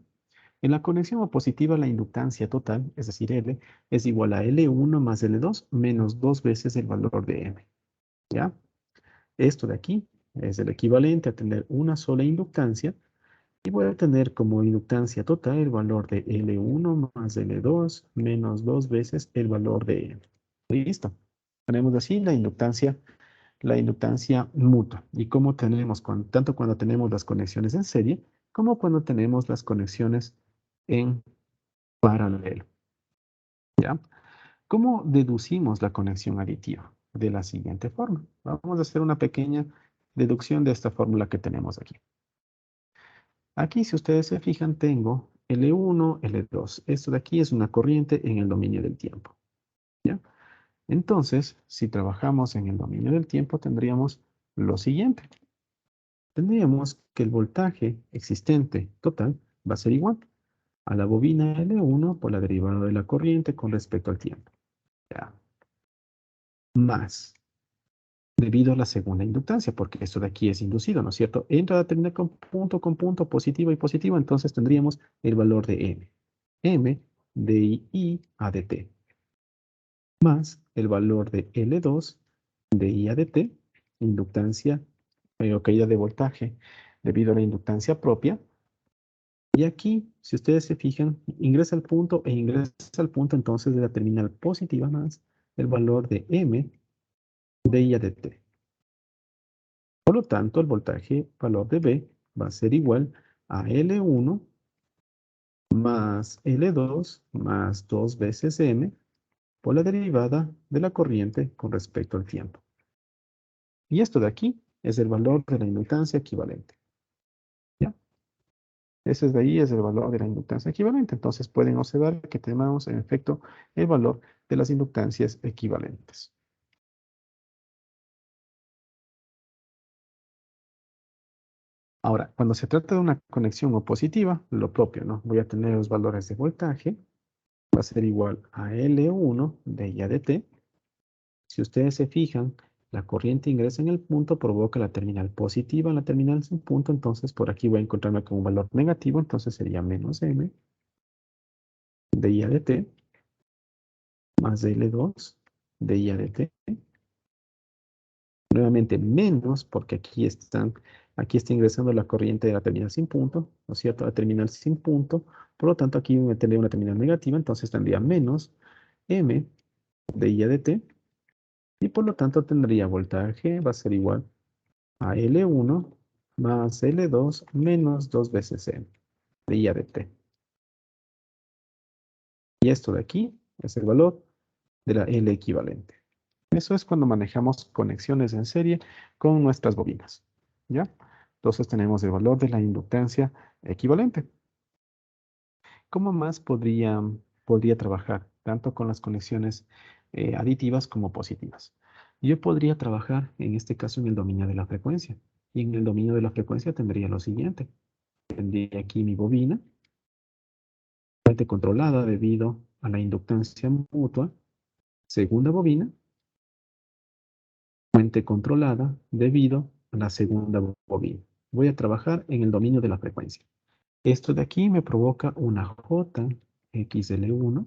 En la conexión opositiva, la inductancia total, es decir, L, es igual a L1 más L2 menos 2 veces el valor de M. ¿Ya? Esto de aquí es el equivalente a tener una sola inductancia y voy a tener como inductancia total el valor de L1 más L2 menos 2 veces el valor de M. Listo. Tenemos así la inductancia mutua. Y como tenemos, tanto cuando tenemos las conexiones en serie, como cuando tenemos las conexiones en paralelo. ¿Ya? ¿Cómo deducimos la conexión aditiva? De la siguiente forma. Vamos a hacer una pequeña deducción de esta fórmula que tenemos aquí. Aquí, si ustedes se fijan, tengo L1, L2. Esto de aquí es una corriente en el dominio del tiempo. ¿Ya? Entonces, si trabajamos en el dominio del tiempo, tendríamos lo siguiente. Tendríamos que el voltaje existente total va a ser igual a la bobina L1 por la derivada de la corriente con respecto al tiempo. ¿Ya? Más, debido a la segunda inductancia, porque esto de aquí es inducido, ¿no es cierto? Entra a terminar con punto, positivo y positivo, entonces tendríamos el valor de M. M de I a de T. Más el valor de L2 de I a de T, inductancia o caída de voltaje debido a la inductancia propia, Y aquí, si ustedes se fijan, ingresa al punto e ingresa al punto entonces de la terminal positiva más el valor de M de I a de T. Por lo tanto, el voltaje valor de B va a ser igual a L1 más L2 más 2 veces M por la derivada de la corriente con respecto al tiempo. Y esto de aquí es el valor de la inductancia equivalente. ¿Ya? Ese de ahí es el valor de la inductancia equivalente. Entonces pueden observar que tenemos en efecto el valor de las inductancias equivalentes. Ahora, cuando se trata de una conexión opositiva, lo propio, ¿no? Voy a tener los valores de voltaje. Va a ser igual a L1 de I a de T. Si ustedes se fijan, la corriente ingresa en el punto, provoca la terminal positiva en la terminal sin punto, entonces por aquí voy a encontrarme con un valor negativo, entonces sería menos M de I a de T más L2 de I a de T. Nuevamente menos, porque aquí está ingresando la corriente de la terminal sin punto, ¿no es cierto? La terminal sin punto, por lo tanto aquí me tendría una terminal negativa, entonces tendría menos M de I a de T, y por lo tanto tendría voltaje, va a ser igual a L1 más L2 menos 2 veces M de I a de T. Y esto de aquí es el valor de la L equivalente. Eso es cuando manejamos conexiones en serie con nuestras bobinas. ¿Ya? Entonces tenemos el valor de la inductancia equivalente. ¿Cómo más podría trabajar? Tanto con las conexiones aditivas como positivas. Yo podría trabajar, en este caso, en el dominio de la frecuencia. Y en el dominio de la frecuencia tendría lo siguiente. Tendría aquí mi bobina, fuente controlada debido a la inductancia mutua. Segunda bobina, fuente controlada debido a la segunda bobina. Voy a trabajar en el dominio de la frecuencia. Esto de aquí me provoca una JXL1.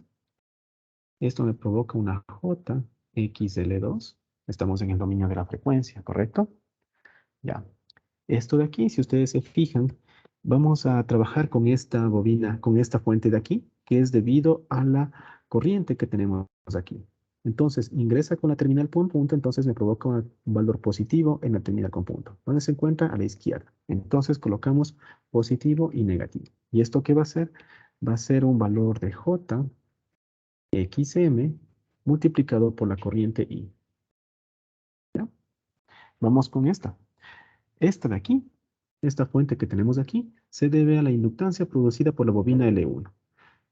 Esto me provoca una JXL2. Estamos en el dominio de la frecuencia, ¿correcto? Ya. Esto de aquí, si ustedes se fijan, vamos a trabajar con esta bobina, con esta fuente de aquí, que es debido a la corriente que tenemos aquí. Entonces, ingresa con la terminal con punto, entonces me provoca un valor positivo en la terminal con punto. ¿Dónde se encuentra? A la izquierda. Entonces, colocamos positivo y negativo. ¿Y esto qué va a ser? Va a ser un valor de J XM multiplicado por la corriente I. ¿Ya? Vamos con esta. Esta de aquí, esta fuente que tenemos aquí, se debe a la inductancia producida por la bobina L1.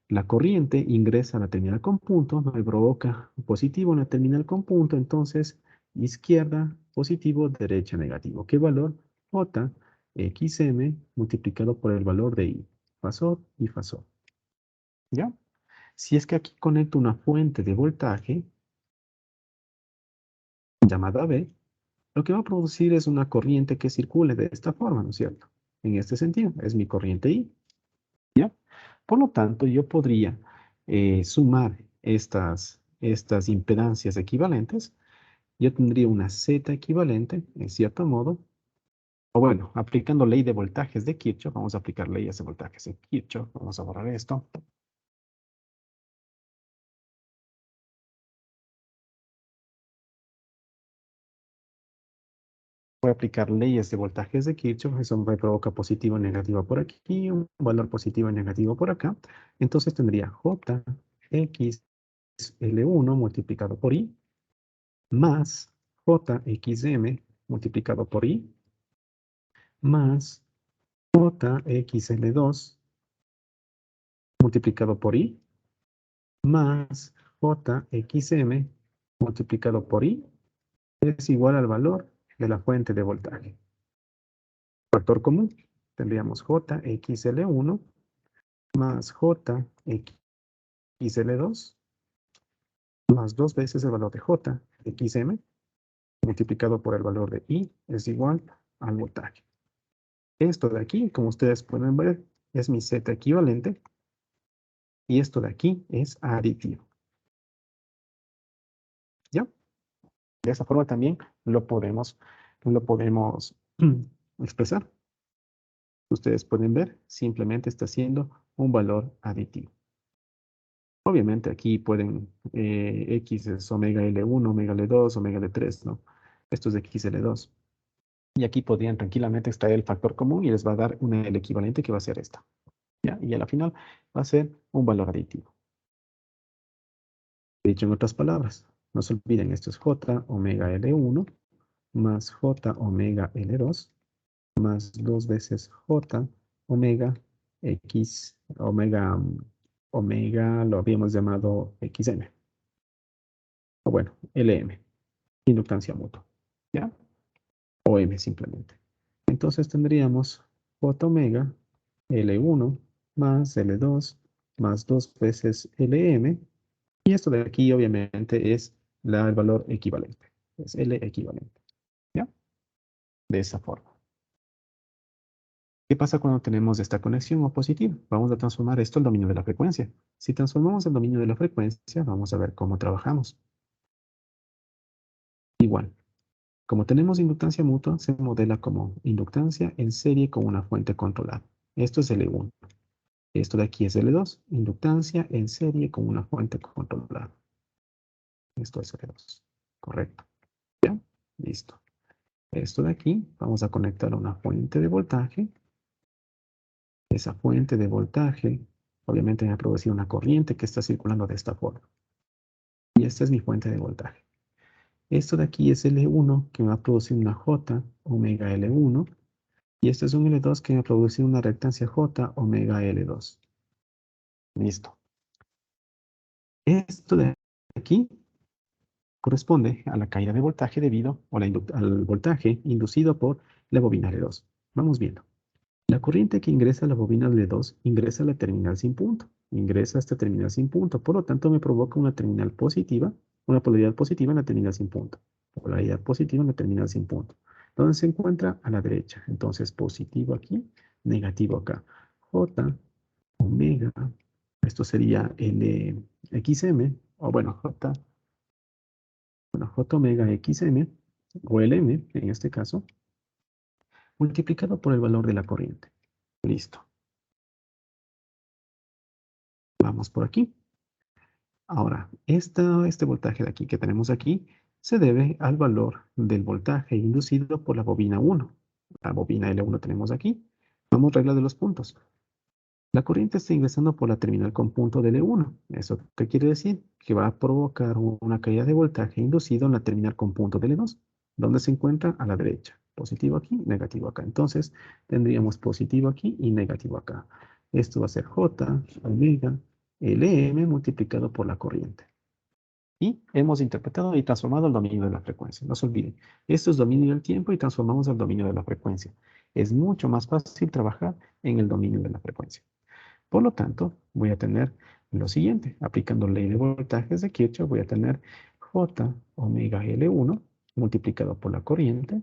La corriente ingresa a la terminal con punto, me provoca positivo en la terminal con punto, entonces izquierda positivo, derecha negativo. ¿Qué valor? J XM multiplicado por el valor de I. Fasor y fasor. ¿Ya? Si es que aquí conecto una fuente de voltaje llamada B, lo que va a producir es una corriente que circule de esta forma, ¿no es cierto? En este sentido, es mi corriente I, ¿ya? Por lo tanto, yo podría sumar estas impedancias equivalentes. Yo tendría una Z equivalente, en cierto modo, o bueno, aplicando ley de voltajes de Kirchhoff, vamos a aplicar leyes de voltajes de Kirchhoff, vamos a borrar esto. Voy a aplicar leyes de voltajes de Kirchhoff, eso me provoca positivo y negativo por aquí, un valor positivo y negativo por acá. Entonces tendría JXL1 multiplicado por I más JXM multiplicado por I más JXL2 multiplicado por I más JXM multiplicado por I es igual al valor de la fuente de voltaje. Factor común, tendríamos JXL1 más JXL2 más 2 veces el valor de JXM multiplicado por el valor de I es igual al voltaje. Esto de aquí, como ustedes pueden ver, es mi Z equivalente y esto de aquí es aditivo. ¿Ya? De esa forma también lo podemos expresar. Ustedes pueden ver, simplemente está siendo un valor aditivo. Obviamente aquí pueden, X es omega L1, omega L2, omega L3, ¿no? Esto es XL2. Y aquí podrían tranquilamente extraer el factor común y les va a dar una L equivalente que va a ser esta. ¿Ya? Y a la final va a ser un valor aditivo. Dicho en otras palabras, no se olviden, esto es J omega L1 más J omega L2 más 2 veces J omega X, omega lo habíamos llamado XM. O bueno, LM, inductancia mutua. ¿Ya? O M simplemente. Entonces tendríamos J omega L1 más L2 más 2 veces LM. Y esto de aquí obviamente es el valor equivalente. Es L equivalente. ¿Ya? De esa forma. ¿Qué pasa cuando tenemos esta conexión opositiva? Vamos a transformar esto al dominio de la frecuencia. Si transformamos el dominio de la frecuencia, vamos a ver cómo trabajamos. Igual, como tenemos inductancia mutua, se modela como inductancia en serie con una fuente controlada. Esto es L1. Esto de aquí es L2, inductancia en serie con una fuente controlada. Esto es L2. Correcto. ¿Ya? Listo. Esto de aquí, vamos a conectar a una fuente de voltaje. Esa fuente de voltaje, obviamente me va a producir una corriente que está circulando de esta forma. Y esta es mi fuente de voltaje. Esto de aquí es L1, que me va a producir una J omega L1. Y este es un L2 que me va a producir una reactancia J omega L2. Listo. Esto de aquí corresponde a la caída de voltaje debido al voltaje inducido por la bobina L2. Vamos viendo. La corriente que ingresa a la bobina L2 ingresa a la terminal sin punto. Ingresa a esta terminal sin punto. Por lo tanto, me provoca una terminal positiva, una polaridad positiva en la terminal sin punto. Polaridad positiva en la terminal sin punto. ¿Dónde se encuentra? A la derecha. Entonces, positivo aquí, negativo acá. J, omega, esto sería XM, o bueno, J omega XM, o LM en este caso, multiplicado por el valor de la corriente. Listo. Vamos por aquí. Ahora, este voltaje de aquí que tenemos aquí se debe al valor del voltaje inducido por la bobina 1. La bobina L1 tenemos aquí. Vamos regla de los puntos. La corriente está ingresando por la terminal con punto de L1. ¿Eso qué quiere decir? Que va a provocar una caída de voltaje inducido en la terminal con punto de L2. ¿Dónde se encuentra? A la derecha. Positivo aquí, negativo acá. Entonces, tendríamos positivo aquí y negativo acá. Esto va a ser J omega Lm multiplicado por la corriente. Y hemos interpretado y transformado el dominio de la frecuencia. No se olviden, esto es dominio del tiempo y transformamos al dominio de la frecuencia. Es mucho más fácil trabajar en el dominio de la frecuencia. Por lo tanto, voy a tener lo siguiente. Aplicando ley de voltajes de Kirchhoff, voy a tener J omega L1 multiplicado por la corriente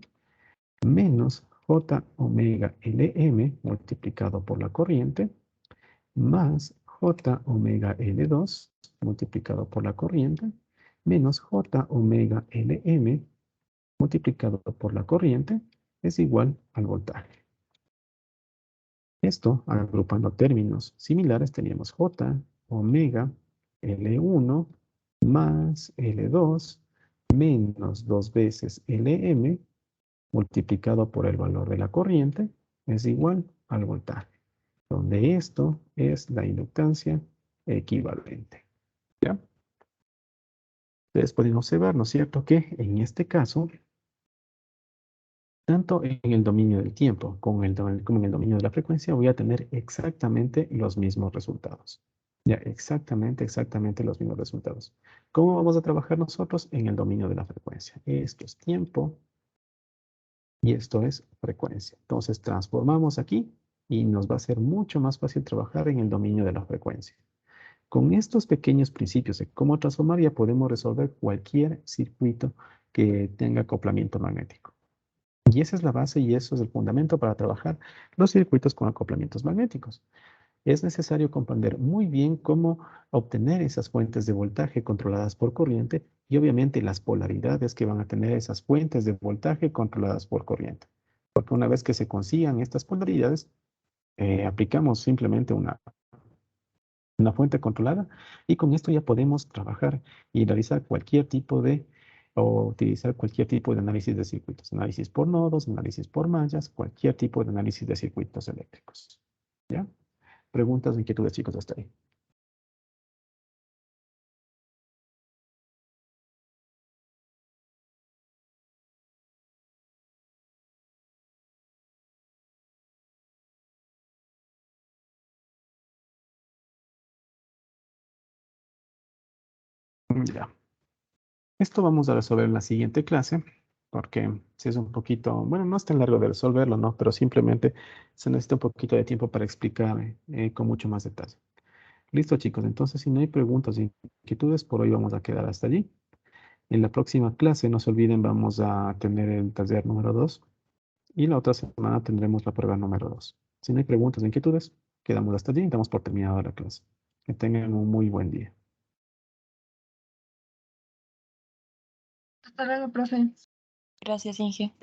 menos J omega Lm multiplicado por la corriente más J omega L2 multiplicado por la corriente menos J omega Lm multiplicado por la corriente es igual al voltaje. Esto, agrupando términos similares, teníamos J omega L1 más L2 menos 2 veces Lm multiplicado por el valor de la corriente es igual al voltaje, donde esto es la inductancia equivalente. ¿Ya? Ustedes pueden observar, ¿no es cierto?, que en este caso, tanto en el dominio del tiempo como en el dominio de la frecuencia, voy a tener exactamente los mismos resultados. Ya, exactamente los mismos resultados. ¿Cómo vamos a trabajar nosotros en el dominio de la frecuencia? Esto es tiempo y esto es frecuencia. Entonces transformamos aquí y nos va a ser mucho más fácil trabajar en el dominio de la frecuencia. Con estos pequeños principios de cómo transformar ya podemos resolver cualquier circuito que tenga acoplamiento magnético. Y esa es la base y eso es el fundamento para trabajar los circuitos con acoplamientos magnéticos. Es necesario comprender muy bien cómo obtener esas fuentes de voltaje controladas por corriente y obviamente las polaridades que van a tener esas fuentes de voltaje controladas por corriente. Porque una vez que se consigan estas polaridades, aplicamos simplemente una fuente controlada y con esto ya podemos trabajar y realizar cualquier tipo de, o utilizar cualquier tipo de análisis de circuitos, análisis por nodos, análisis por mallas, cualquier tipo de análisis de circuitos eléctricos. ¿Ya? Preguntas, inquietudes, chicos, hasta ahí. Ya. Esto vamos a resolver en la siguiente clase, porque si es un poquito, bueno, no es tan largo de resolverlo, ¿no? Pero simplemente se necesita un poquito de tiempo para explicar con mucho más detalle. Listo, chicos. Entonces, si no hay preguntas e inquietudes, por hoy vamos a quedar hasta allí. En la próxima clase, no se olviden, vamos a tener el taller número 2 y la otra semana tendremos la prueba número 2. Si no hay preguntas o inquietudes, quedamos hasta allí y damos por terminada la clase. Que tengan un muy buen día. Hasta luego, profe. Gracias, Inge.